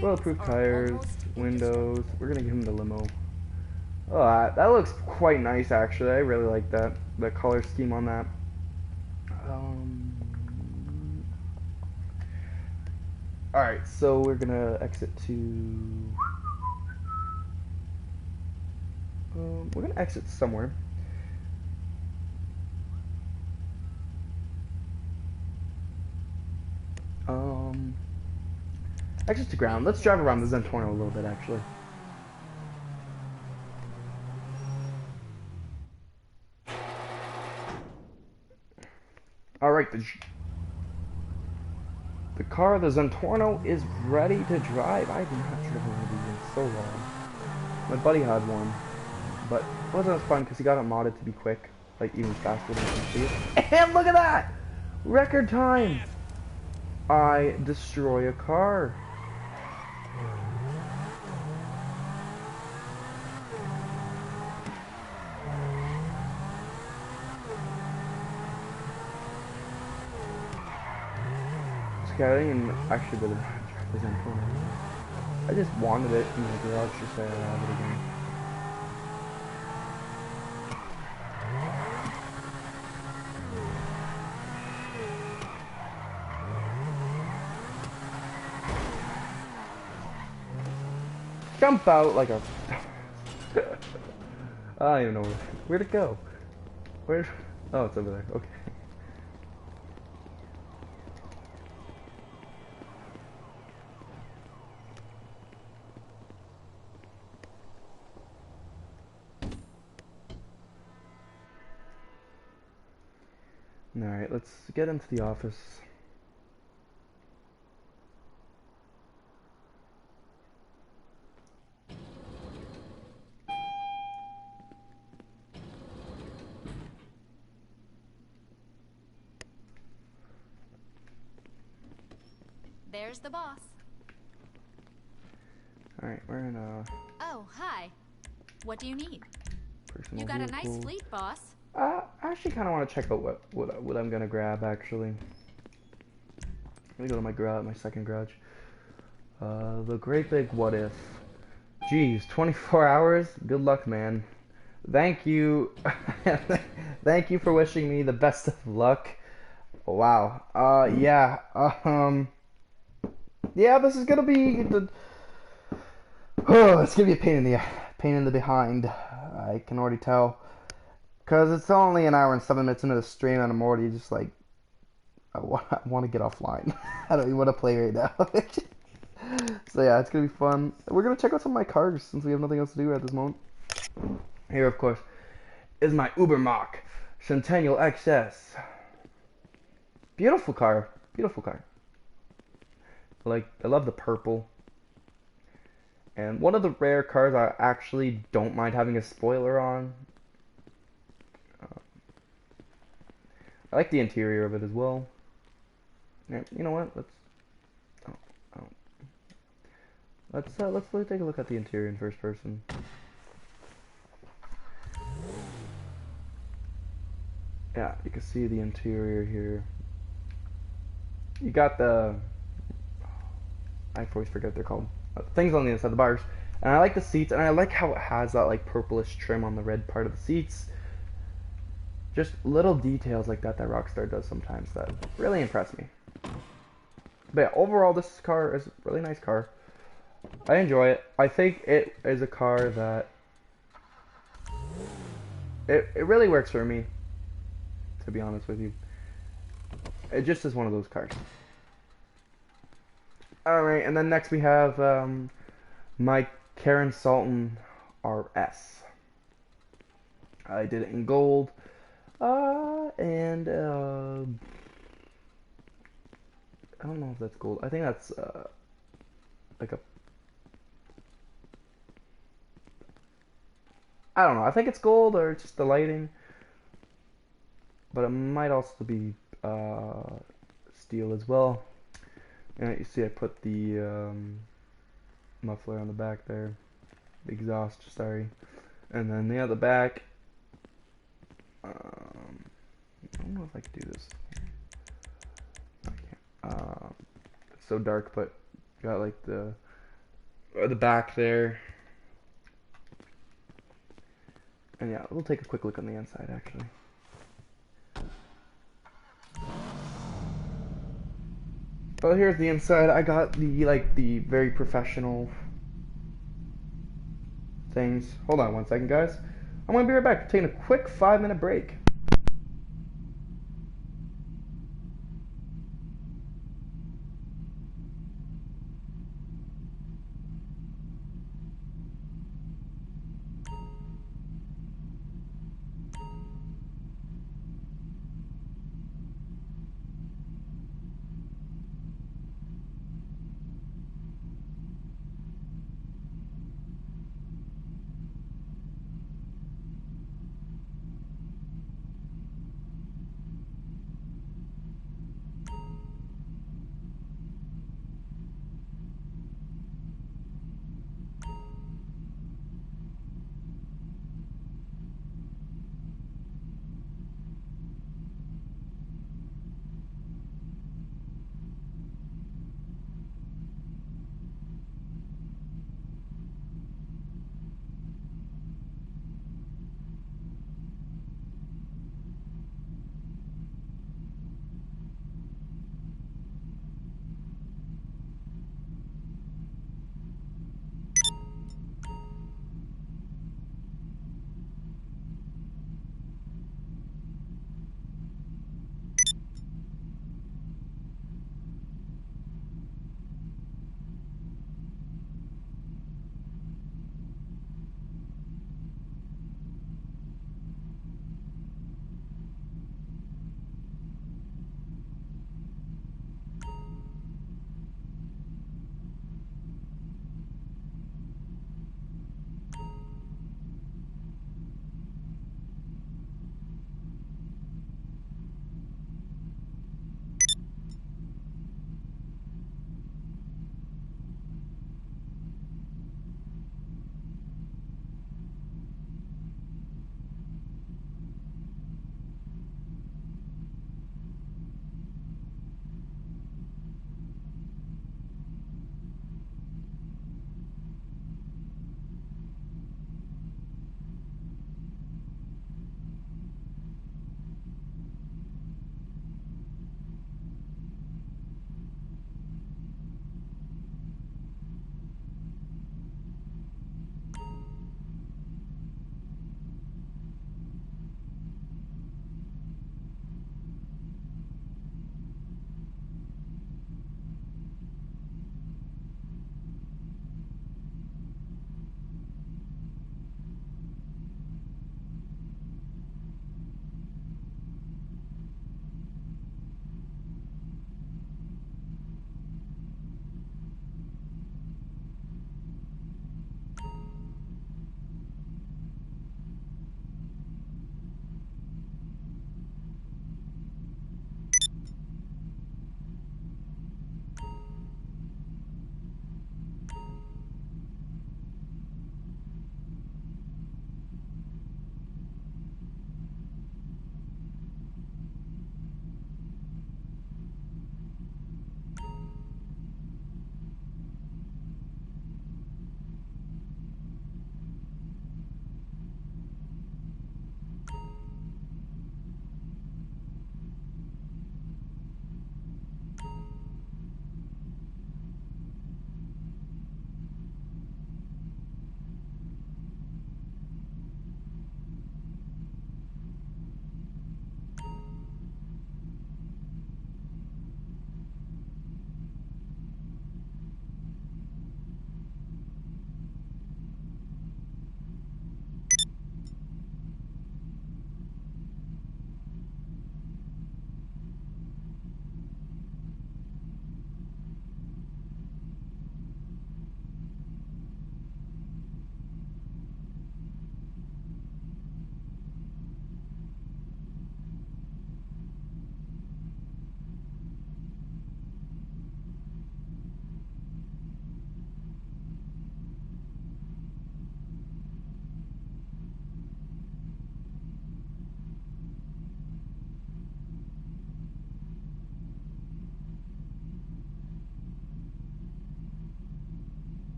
bulletproof tires, windows. We're gonna give him the limo. Oh, that looks quite nice actually. I really like that. The color scheme on that. All right, so we're gonna exit to. We're gonna exit somewhere. Actually, to ground. Let's drive around the Zentorno a little bit, actually. Alright, the car, the Zentorno, is ready to drive. I've not driven one of these in so long. My buddy had one, but it wasn't as fun because he got it modded to be quick, like even faster than you can see it. And look at that! Record time! I destroy a car. Okay, I didn't even actually really drive the Zentorno. I just wanted it in the garage to say I have it again. Jump out like a... I don't even know where'd it go? Where? Oh, it's over there. Okay. Alright, let's get into the office. There's the boss. Alright, we're in a Oh, hi. What do you need? personal You got a vehicle. nice fleet, boss. I actually kind of want to check out what I'm gonna grab. Actually, let me go to my garage, my second garage. The great big what if. Geez, 24 hours. Good luck, man. Thank you, thank you for wishing me the best of luck. Wow. Yeah. Yeah. This is gonna be the. Oh, it's gonna be a pain in the behind. I can already tell. Because it's only an hour and 7 minutes into the stream and I'm already just like, I want to get offline. I don't even want to play right now. So yeah, it's going to be fun. We're going to check out some of my cars since we have nothing else to do at this moment. Here, of course, is my Ubermacht Centennial XS. Beautiful car. Beautiful car. Like, I love the purple. And one of the rare cars I actually don't mind having a spoiler on. I like the interior of it as well. Yeah, you know what? Let's really take a look at the interior in first person. Yeah, you can see the interior here. You got the I always forget what they're called. Things on the inside, the bars. And I like the seats, and I like how it has that like purplish trim on the red part of the seats. Just little details like that Rockstar does sometimes that really impress me. But yeah, overall this car is a really nice car. I enjoy it. I think it is a car that it really works for me, to be honest with you. It just is one of those cars. Alright, and then next we have my Karen Sultan RS. I did it in gold. And I don't know if that's gold. I think that's like a. I don't know. I think it's gold or just the lighting, but it might also be steel as well. And you see, I put the muffler on the back there, the exhaust. Sorry, and then the back. I don't know if I can do this. I can't. It's so dark, but got like the back there. And yeah, we'll take a quick look on the inside actually. Well, here's the inside. I got the very professional things. Hold on one second, guys. I'm gonna be right back. Taking a quick 5-minute break.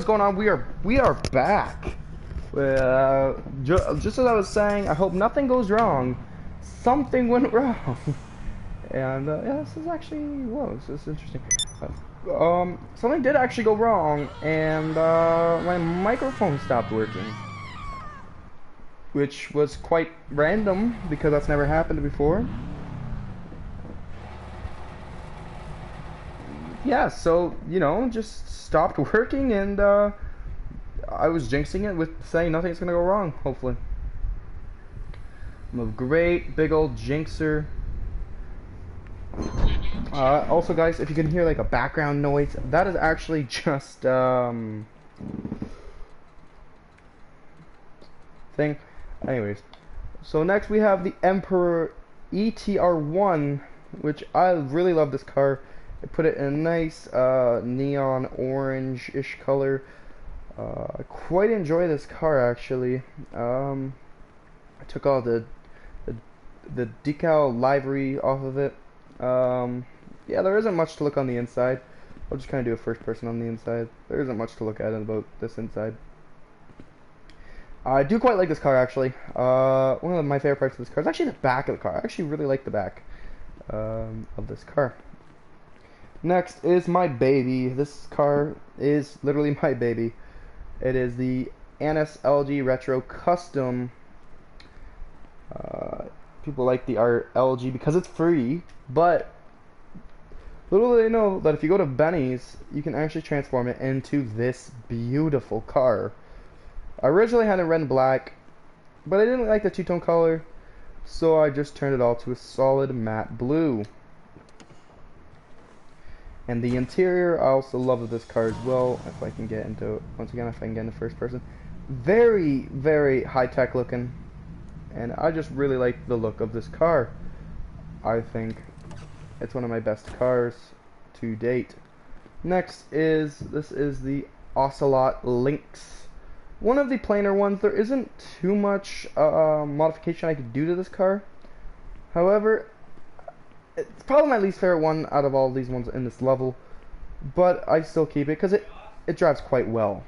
is going on? We are back. Just as I was saying, I hope nothing goes wrong. Something went wrong, and yeah, this is actually this is interesting. Something did actually go wrong, and my microphone stopped working, which was quite random because that's never happened before. Yeah, so, you know, just stopped working, and I was jinxing it with saying nothing's gonna go wrong, hopefully. I'm a great big old jinxer. Also, guys, if you can hear like a background noise, that is actually just thing. Anyways, so next we have the Emperor ETR1, which I really love this car. I put it in a nice neon orange-ish color. I quite enjoy this car actually. I took all the decal livery off of it. Yeah, there isn't much to look on the inside. I'll just kind of do a first person on the inside. There isn't much to look at about this inside. I do quite like this car actually. One of my favorite parts of this car is actually the back of the car. I actually really like the back of this car. Next is my baby. This car is literally my baby. It is the Annis LG Retro Custom. People like the LG because it's free, but little do they know that if you go to Benny's, you can actually transform it into this beautiful car. I originally had it red and black, but I didn't like the two-tone color, so I just turned it all to a solid matte blue. And the interior, I also love this car as well. If I can get into, once again, if I can get into first person, very, very high-tech looking, and I just really like the look of this car. I think it's one of my best cars to date. Next is, this is the Ocelot Lynx. One of the plainer ones. There isn't too much modification I could do to this car. However, it's probably my least favorite one out of all these ones in this level, but I still keep it because it drives quite well.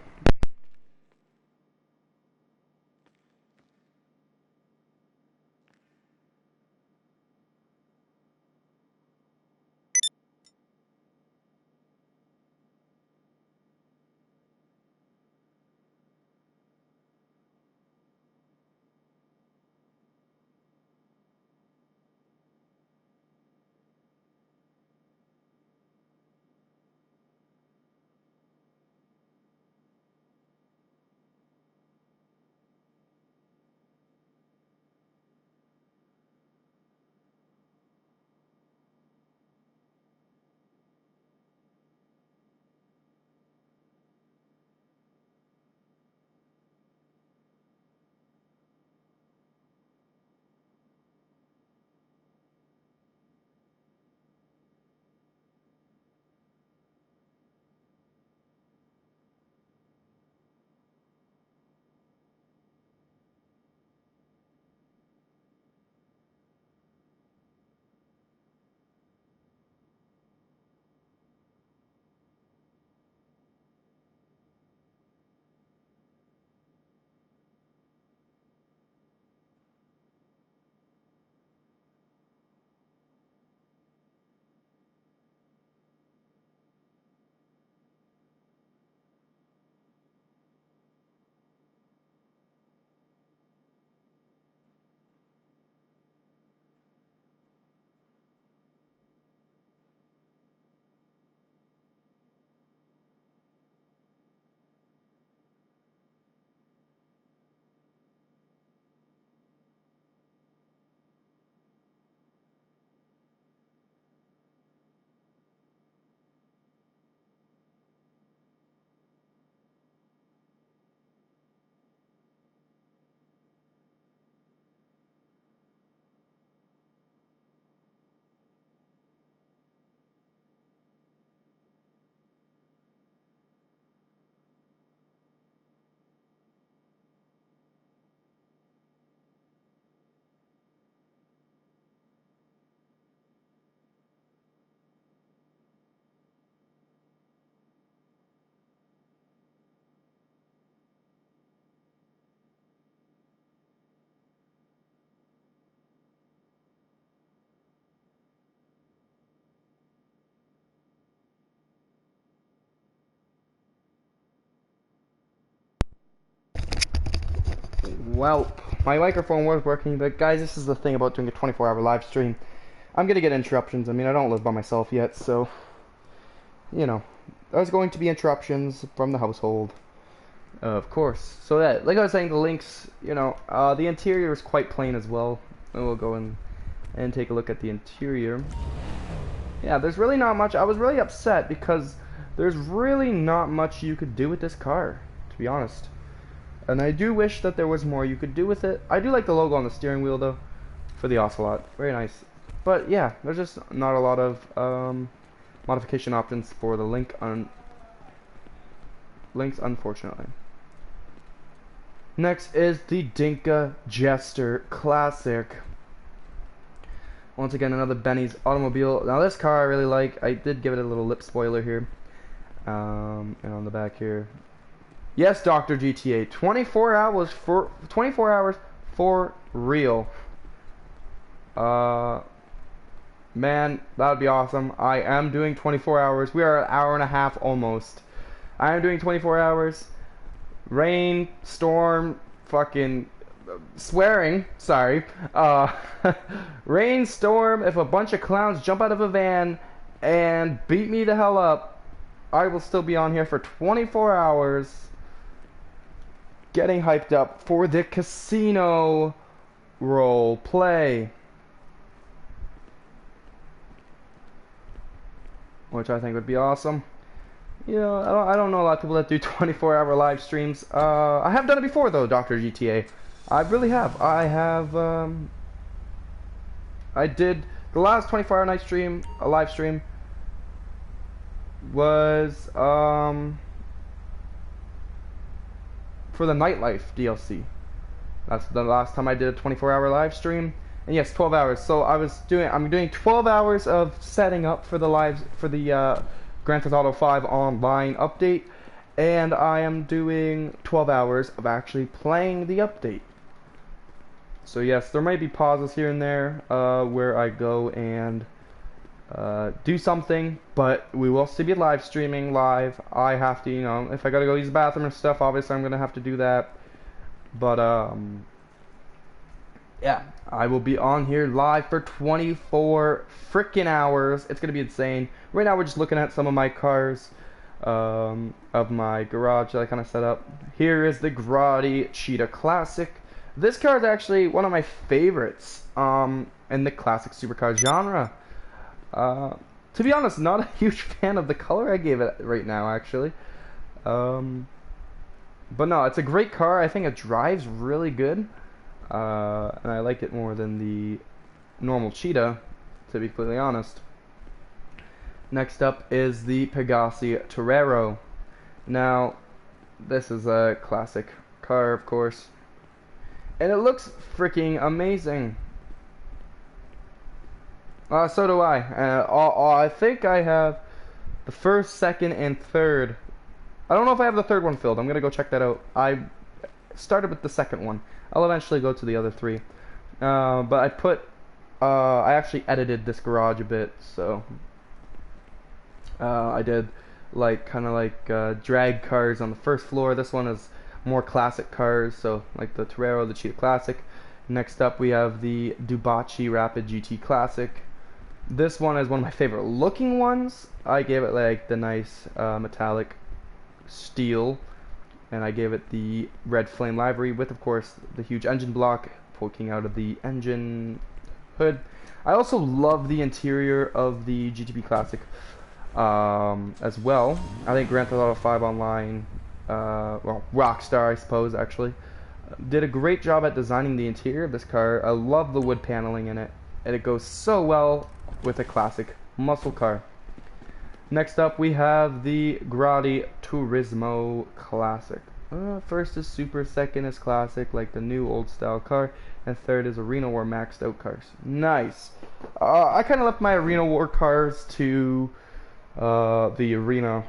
Well, my microphone was working, but guys, this is the thing about doing a 24-hour live stream. I'm gonna get interruptions. I mean, I don't live by myself yet, so, you know, there's going to be interruptions from the household, of course. So yeah, like I was saying, the links, you know, the interior is quite plain as well. We'll go in and take a look at the interior. Yeah, there's really not much. I was really upset because there's really not much you could do with this car, to be honest. And I do wish that there was more you could do with it. I do like the logo on the steering wheel, though, for the Ocelot. Very nice. But yeah, there's just not a lot of modification options for the links, unfortunately. Next is the Dinka Jester Classic. Once again, another Benny's automobile. Now this car I really like. I did give it a little lip spoiler here. And on the back here. Yes, Dr. GTA. 24 hours for real. Man, that would be awesome. I am doing 24 hours. We are an hour and a half almost. I am doing 24 hours. Rain, storm, fucking swearing, sorry. Rain, storm, if a bunch of clowns jump out of a van and beat me the hell up, I will still be on here for 24 hours getting hyped up for the casino role play, which I think would be awesome. You know, I don't know a lot of people that do 24-hour live streams. I have done it before, though, Dr. GTA. I really have. I did the last 24-hour night stream, a live stream, was for the Nightlife DLC. That's the last time I did a 24-hour live stream. And yes, 12 hours. So I'm doing 12 hours of setting up for the Grand Theft Auto 5 online update, and I am doing 12 hours of actually playing the update. So yes, there might be pauses here and there where I go and do something, but we will still be live streaming live. I have to, you know, if I gotta go use the bathroom and stuff, obviously I'm gonna have to do that. But yeah, I will be on here live for 24 freaking hours. It's gonna be insane. Right now we're just looking at some of my cars of my garage that I kind of set up. Here is the Grotti Cheetah Classic. This car is actually one of my favorites in the classic supercar genre. To be honest, not a huge fan of the color I gave it right now, actually. But no, it's a great car. I think it drives really good. And I like it more than the normal Cheetah, to be completely honest. Next up is the Pegassi Torero. Now, this is a classic car, of course. And it looks freaking amazing. So do I. I think I have the first, second, and third. I don't know if I have the third one filled. I'm gonna go check that out. I started with the second one. I'll eventually go to the other three. But I actually edited this garage a bit, so I did kind of drag cars on the first floor. This one is more classic cars, so like the Torero, the Cheetah Classic. Next up we have the Dubachi Rapid GT Classic. This one is one of my favorite looking ones. I gave it like the nice metallic steel, and I gave it the red flame livery with, of course, the huge engine block poking out of the engine hood. I also love the interior of the GTB Classic as well. I think Grand Theft Auto 5 Online, well, Rockstar, I suppose, actually, did a great job at designing the interior of this car. I love the wood paneling in it, and it goes so well with a classic muscle car. Next up we have the Grotti Turismo Classic. First is Super, second is Classic, like the new old style car, and third is Arena War maxed out cars. Nice. I kind of left my Arena War cars to the Arena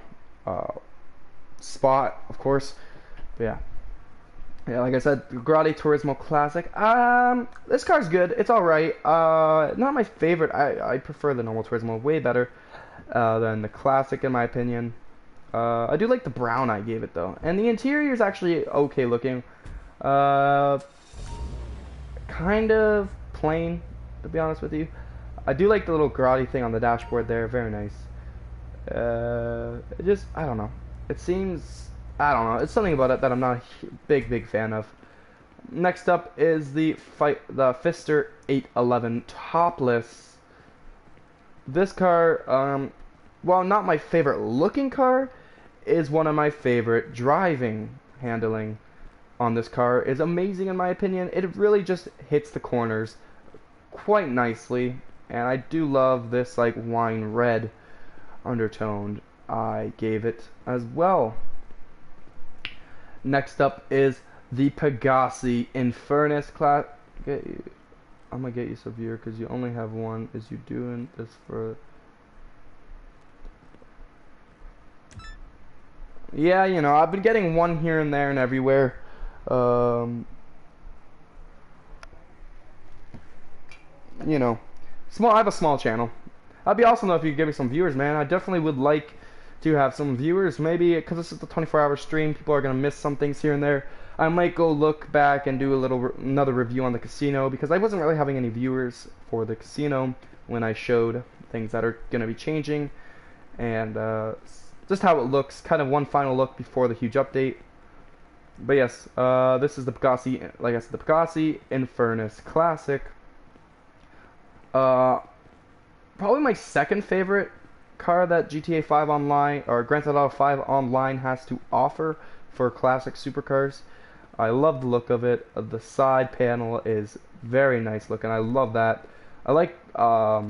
spot, of course. But yeah, like I said, Grotti Turismo Classic. This car's good. It's alright. Not my favorite. I prefer the normal Turismo way better than the Classic, in my opinion. I do like the brown I gave it, though. And the interior is actually okay looking. kind of plain, to be honest with you. I do like the little grotty thing on the dashboard there, very nice. It just, I don't know. It seems, I don't know, it's something about it that I'm not a big fan of. Next up is the Pfister 811 topless. This car, while not my favorite looking car, is one of my favorite driving. Handling on this car is amazing in my opinion. It really just hits the corners quite nicely, and I do love this like wine red undertoned. I gave it as well. Next up is the Pegassi Infernus class. I'm gonna get you some viewer because you only have one. Is you doing this for? Yeah, you know, I've been getting one here and there and everywhere. You know, I have a small channel. That'd be awesome though if you could give me some viewers, man. I definitely would like to have some viewers. Maybe because this is the 24-hour stream, people are gonna miss some things here and there. I might go look back and do another review on the casino because I wasn't really having any viewers for the casino when I showed things that are gonna be changing, and just how it looks. Kind of one final look before the huge update. But yes, this is the Pegassi, like I said, the Pegassi Infernus Classic. Probably my second favorite car that GTA 5 Online, or Grand Theft Auto 5 Online has to offer for classic supercars. I love the look of it. The side panel is very nice looking. I love that. I like, if I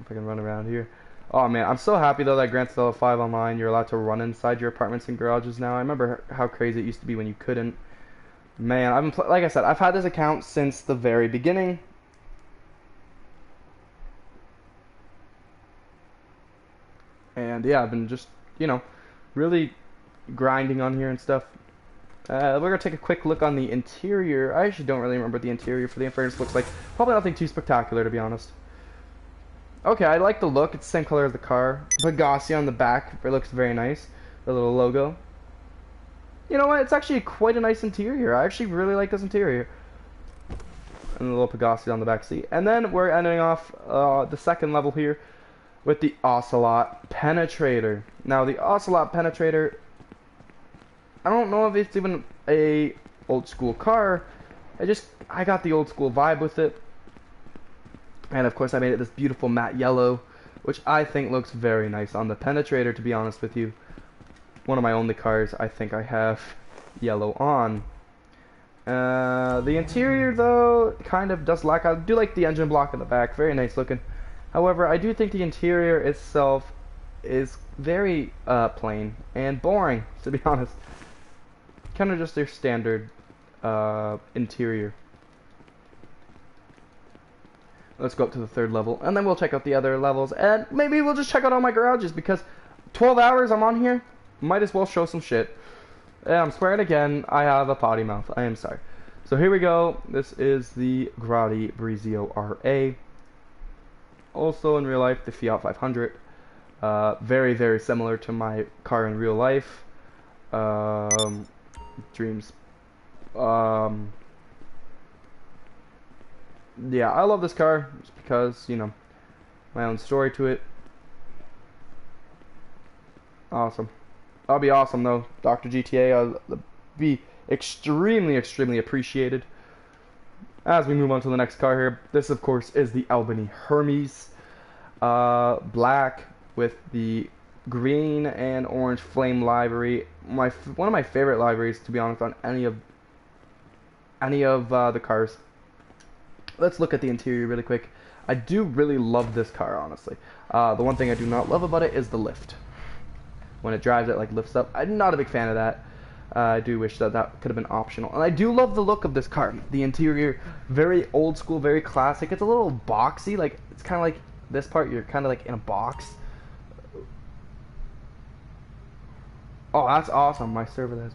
can run around here. Oh man, I'm so happy though that Grand Theft Auto 5 Online, you're allowed to run inside your apartments and garages now. I remember how crazy it used to be when you couldn't. Man, I've been like I said, I've had this account since the very beginning. And yeah, I've been just, you know, really grinding on here and stuff. We're going to take a quick look on the interior. I actually don't really remember what the interior for the Infernus looks like. Probably nothing too spectacular, to be honest. Okay, I like the look. It's the same color as the car. Pegassi on the back. It looks very nice. The little logo. You know what? It's actually quite a nice interior. I actually really like this interior. And the little Pegassi on the back seat. And then we're ending off the second level here with the Ocelot Penetrator. Now, the Ocelot Penetrator, I don't know if it's even a old school car. I got the old school vibe with it. And of course I made it this beautiful matte yellow, which I think looks very nice on the Penetrator, to be honest with you. One of my only cars I think I have yellow on. The interior though kind of does lack. I do like the engine block in the back, very nice looking. However, I do think the interior itself is very plain and boring, to be honest. Kind of just their standard interior. Let's go up to the third level, and then we'll check out the other levels, and maybe we'll just check out all my garages, because 12 hours I'm on here, might as well show some shit. And I'm swearing again, I have a potty mouth, I am sorry. So here we go, this is the Grotti Brizio RA. Also in real life, the Fiat 500. Very, very similar to my car in real life. Dreams. Yeah, I love this car just because, you know, my own story to it. Awesome. That'll be awesome though, Dr. GTA. I'll be extremely, extremely appreciated. As we move on to the next car here, this of course is the Albany Hermes. Black with the green and orange flame livery. One of my favorite liveries, to be honest, on any of the cars. Let's look at the interior really quick. I do really love this car, honestly. The one thing I do not love about it is the lift. When it drives, it like lifts up. I'm not a big fan of that. I do wish that could have been optional. And I do love the look of this car. The interior, very old school, very classic. It's a little boxy. Like, it's kind of like this part, you're kind of like in a box. Oh, that's awesome. My server has.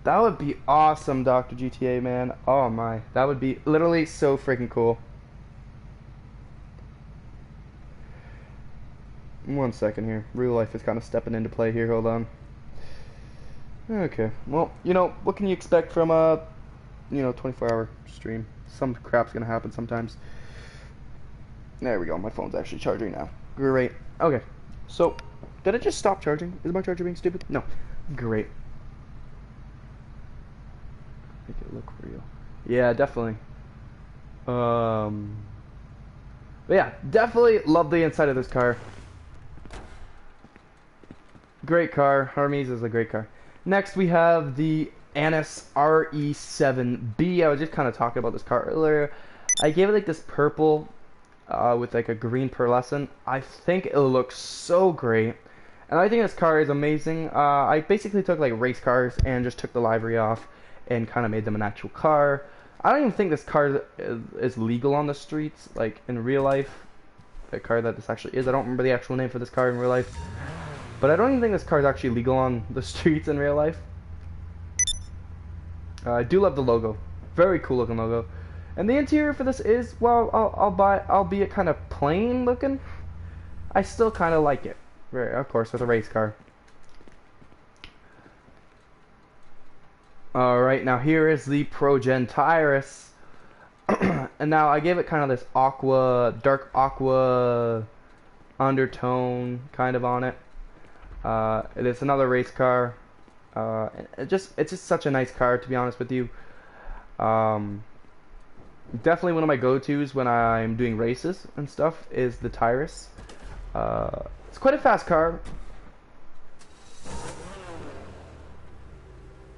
That would be awesome, Dr. GTA, man. Oh my, that would be literally so freaking cool. One second here. Real life is kind of stepping into play here. Hold on. Okay. Well, you know, what can you expect from you know, 24-hour stream. Some crap's gonna happen sometimes. There we go. My phone's actually charging now. Great. Okay. So, did it just stop charging? Is my charger being stupid? No. Great. Make it look real. Yeah, definitely. But yeah, definitely love the inside of this car. Great car. Hermes is a great car. Next, we have the Annis RE7B. I was just kind of talking about this car earlier. I gave it like this purple with like a green pearlescent. I think it looks so great. And I think this car is amazing. I basically took like race cars and just took the livery off and kind of made them an actual car. I don't even think this car is legal on the streets, like in real life. The car that this actually is. I don't remember the actual name for this car in real life. But I don't even think this car is actually legal on the streets in real life. I do love the logo. Very cool looking logo. And the interior for this is, well, albeit kind of plain looking, I still kind of like it. Right, of course, with a race car. Alright, now here is the Pro-Gen Tyrus. And now I gave it kind of this dark aqua undertone kind of on it. It is another race car. It's just such a nice car, to be honest with you. Definitely one of my go-tos when I'm doing races and stuff is the Tyrus. It's quite a fast car.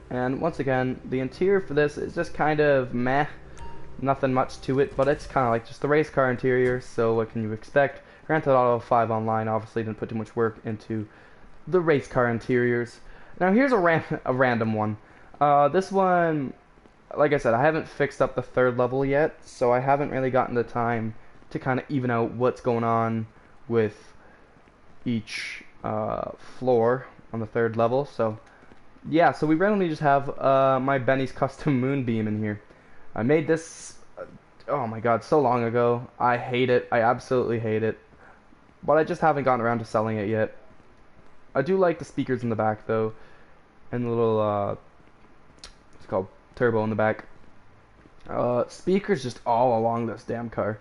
And once again, the interior for this is just kind of meh. Nothing much to it, but it's kind of like just the race car interior, so what can you expect? Grand Theft Auto 5 Online obviously didn't put too much work into the race car interiors. Now here's a random one. This one, like I said, I haven't fixed up the third level yet, so I haven't really gotten the time to kind of even out what's going on with each floor on the third level. So yeah, so we randomly just have my Benny's custom moonbeam in here. I made this, oh my god, so long ago. I hate it. I absolutely hate it. But I just haven't gotten around to selling it yet. I do like the speakers in the back though, and the little it's called turbo in the back. Speakers just all along this damn car.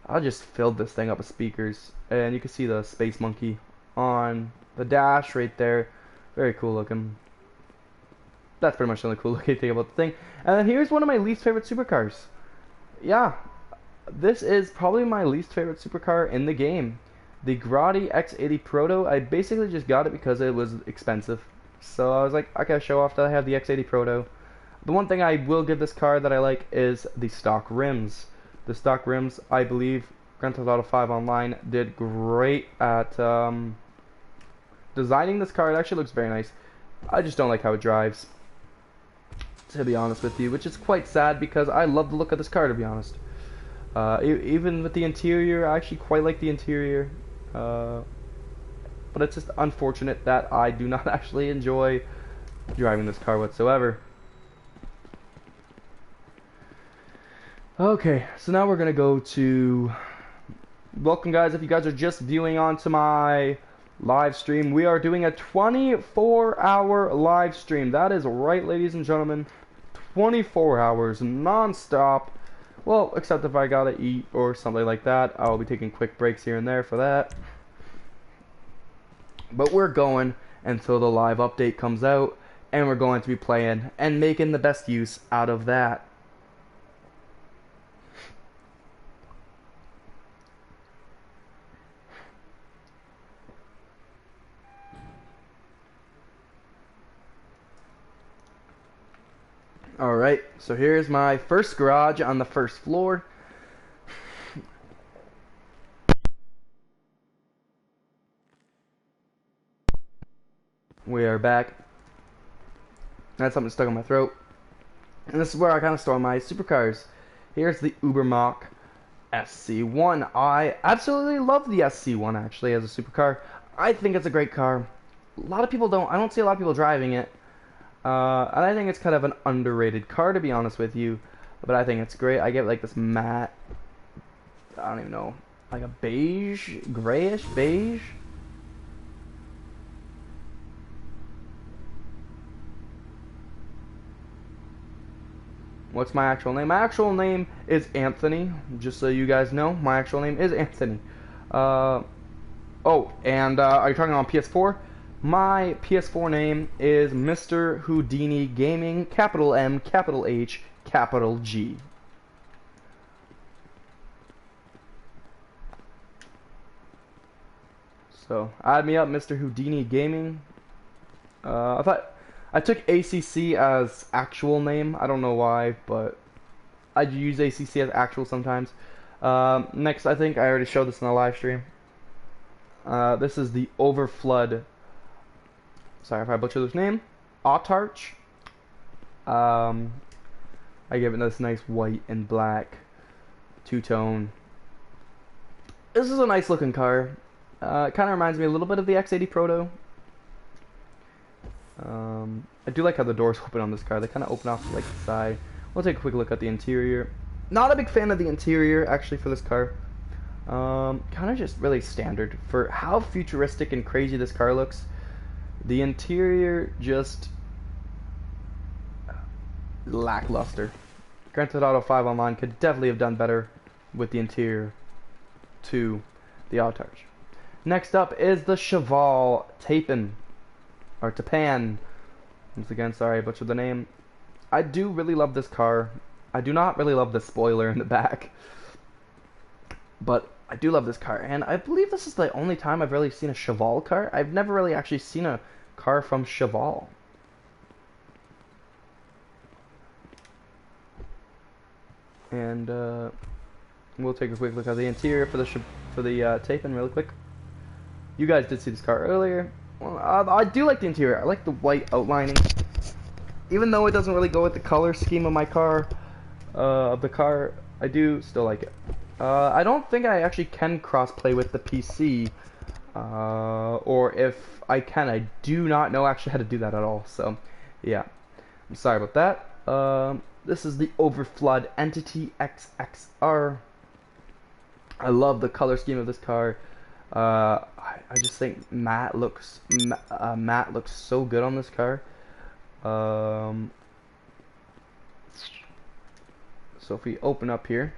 I just filled this thing up with speakers, and you can see the Space Monkey on the dash right there. Very cool looking. That's pretty much the only cool looking thing about the thing. And then here's one of my least favorite supercars. Yeah, this is probably my least favorite supercar in the game. The Grotti X80 Proto. I basically just got it because it was expensive. So I was like, I gotta show off that I have the X80 Proto. The one thing I will give this car that I like is the stock rims. The stock rims, I believe, Grand Theft Auto 5 Online did great at designing this car. It actually looks very nice. I just don't like how it drives, to be honest with you, which is quite sad because I love the look of this car, to be honest. Even with the interior, I actually quite like the interior. But it's just unfortunate that I do not actually enjoy driving this car whatsoever. Okay, so now we're gonna go to welcome, guys. If you guys are just viewing onto my live stream, we are doing a 24-hour live stream. That is right, ladies and gentlemen, 24 hours non-stop. Well, except if I gotta eat or something like that, I'll be taking quick breaks here and there for that. But we're going until the live update comes out, and we're going to be playing and making the best use out of that. Alright, so here's my first garage on the first floor. We are back. I had something stuck in my throat. And this is where I kind of store my supercars. Here's the Ubermacht SC1. I absolutely love the SC1 actually as a supercar. I think it's a great car. A lot of people don't. I don't see a lot of people driving it. And I think it's kind of an underrated car, to be honest with you. But I think it's great. I give it like this matte, I don't even know, like a beige, grayish beige. What's my actual name? My actual name is Anthony. Just so you guys know, my actual name is Anthony. Oh, and are you talking on PS4? My PS4 name is Mr. Houdini Gaming, capital M, capital H, capital G. So, add me up, Mr. Houdini Gaming. I took ACC as actual name. I don't know why, but I use ACC as actual sometimes. Next, I think I already showed this in the live stream. This is the Overflood. Sorry if I butchered this name. Autarch. I give it this nice white and black two-tone. This is a nice looking car. It kind of reminds me a little bit of the X80 Proto. I do like how the doors open on this car. They kind of open off to like the side. We'll take a quick look at the interior. Not a big fan of the interior actually for this car. Kind of just really standard for how futuristic and crazy this car looks. The interior just lackluster. Grand Theft Auto 5 Online could definitely have done better with the interior to the Autarch. Next up is the Cheval Tapin, or Tapan. Once again, sorry I butchered the name. I do really love this car. I do not really love the spoiler in the back, but I do love this car, and I believe this is the only time I've really seen a Cheval car. I've never really actually seen a car from Cheval. And we'll take a quick look at the interior for the Tapin really quick. You guys did see this car earlier. Well, I do like the interior. I like the white outlining, even though it doesn't really go with the color scheme of my car. I do still like it. I don't think I actually can cross-play with the PC, or if I can, I do not know actually how to do that at all. So, yeah, I'm sorry about that. This is the Overflood Entity XXR. I love the color scheme of this car. I just think matte looks so good on this car. So if we open up here,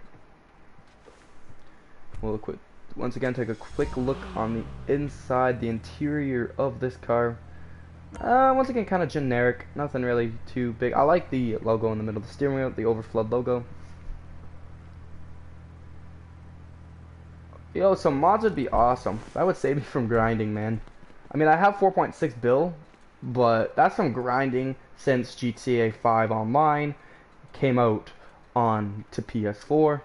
we'll once again take a quick look on the inside, the interior of this car. Once again, kind of generic, nothing really too big. I like the logo in the middle of the steering wheel, the Overflood logo. Yo, some mods would be awesome. That would save me from grinding, man. I mean, I have 4.6 bill, but that's from grinding since GTA 5 Online came out on to PS4.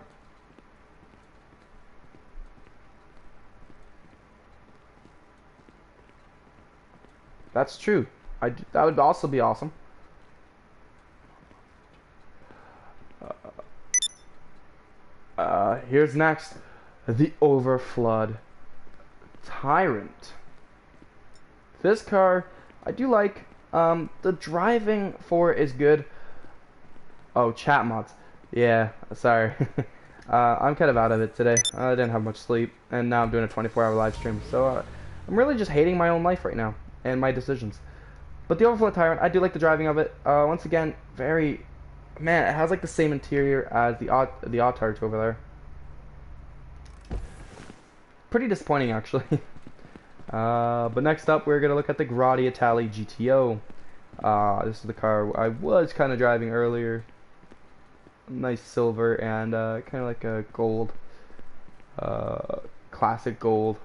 That's true. That would also be awesome. Here's next. The Overflood Tyrant. This car, I do like. The driving for it is good. Oh, chat mods. Yeah, sorry. I'm kind of out of it today. I didn't have much sleep, and now I'm doing a 24-hour live stream. So I'm really just hating my own life right now and my decisions. But the Overflood Tyrant, I do like the driving of it. Once again, man, it has like the same interior as the Autarch over there. Pretty disappointing, actually. But next up, we're gonna look at the Grotti Itali GTO. This is the car I was kind of driving earlier. Nice silver and kind of like a gold, classic gold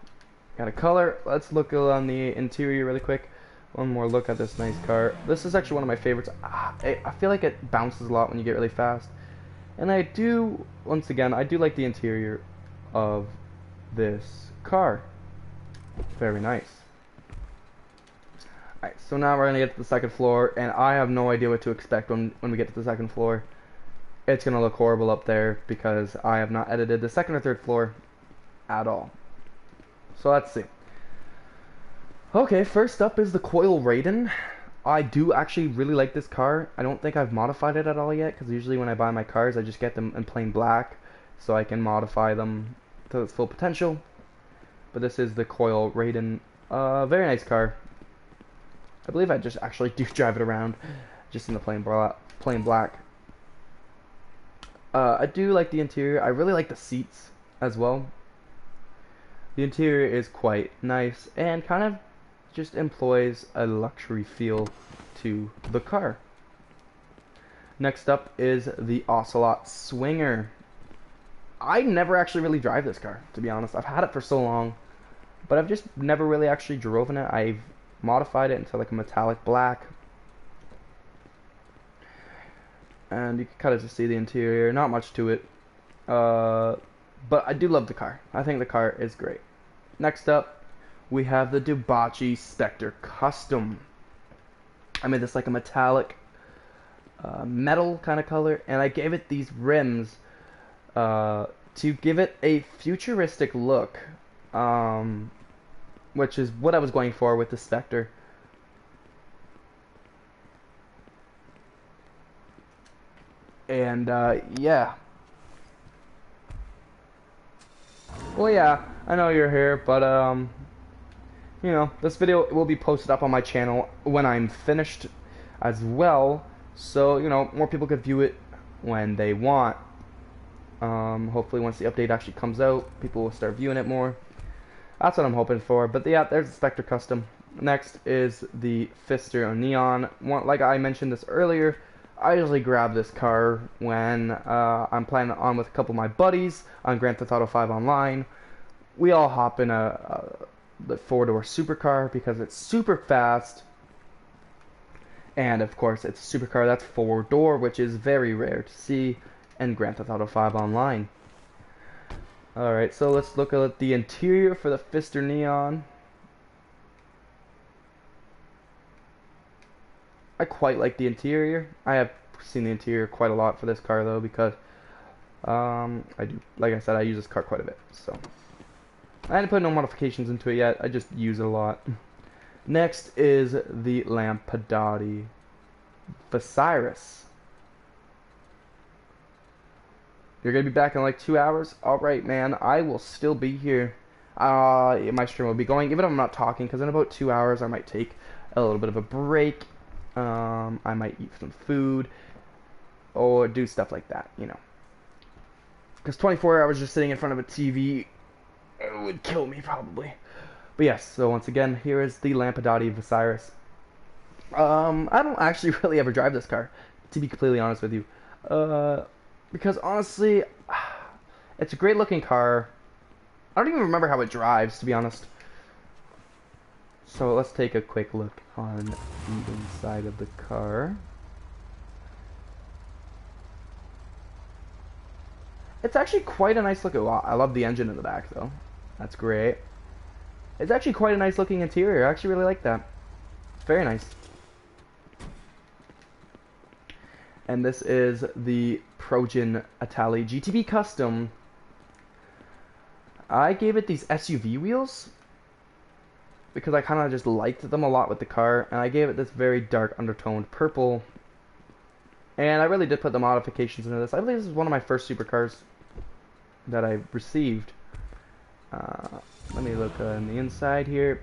kind of color. Let's look on the interior really quick. One more look at this nice car. This is actually one of my favorites. I feel like it bounces a lot when you get really fast, and I do, once again, I do like the interior of this car. Very nice. Alright, so now we're gonna get to the second floor, and I have no idea what to expect when we get to the second floor. It's gonna look horrible up there because I have not edited the second or third floor at all. So let's see. Okay, first up is the Coil Raiden. I do actually really like this car. I don't think I've modified it at all yet, because usually when I buy my cars I just get them in plain black so I can modify them to its full potential. But this is the Coil Raiden. Very nice car. I believe I just actually do drive it around just in the plain black. I do like the interior. I really like the seats as well. The interior is quite nice and kind of just employs a luxury feel to the car. Next up is the Ocelot Swinger. I never actually really drive this car, to be honest. I've had it for so long, but I've just never really actually driven it. I've modified it into like a metallic black. And you can kind of just see the interior, not much to it. But I do love the car. I think the car is great. Next up, we have the Debauchee Spectre Custom. I made this like a metallic metal kind of color, and I gave it these rims to give it a futuristic look, which is what I was going for with the Spectre. And yeah. Well, yeah, I know you're here, but you know, this video will be posted up on my channel when I'm finished as well, so you know, more people could view it when they want. Hopefully once the update actually comes out, people will start viewing it more. That's what I'm hoping for. But yeah, there's the Spectre Custom. Next is the Pfister Neon. Like I mentioned this earlier, I usually grab this car when I'm playing on with a couple of my buddies on Grand Theft Auto 5 Online. We all hop in the four-door supercar because it's super fast. And of course, it's a supercar that's four-door, which is very rare to see in Grand Theft Auto 5 Online. Alright, so let's look at the interior for the Pfister Neon. I quite like the interior. I have seen the interior quite a lot for this car though, because I do, like I said, I use this car quite a bit. So I didn't put no modifications into it yet. I just use it a lot. Next is the Lampadati Visaris. You're gonna be back in like 2 hours? Alright, man, I will still be here. My stream will be going, even if I'm not talking, because in about 2 hours I might take a little bit of a break. I might eat some food or do stuff like that, you know. Because 24 hours just sitting in front of a TV would kill me probably. But yes, so once again, here is the Lampadati Visaris. I don't actually really ever drive this car, to be completely honest with you. Because honestly, it's a great looking car. I don't even remember how it drives, to be honest. So let's take a quick look on the inside of the car. It's actually quite a nice looking. Wow, I love the engine in the back though. That's great. It's actually quite a nice looking interior. I actually really like that. It's very nice. And this is the Progen Itali GTB Custom. I gave it these SUV wheels because I kind of just liked them a lot with the car, and I gave it this very dark undertoned purple. And I really did put the modifications into this. I believe this is one of my first supercars that I received. Let me look on the inside here.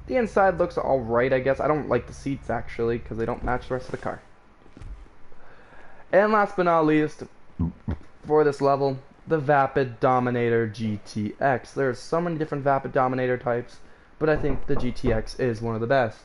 The inside looks alright, I guess. I don't like the seats, actually, because they don't match the rest of the car. And last but not least, for this level, the Vapid Dominator GTX. There's so many different Vapid Dominator types, but I think the GTX is one of the best.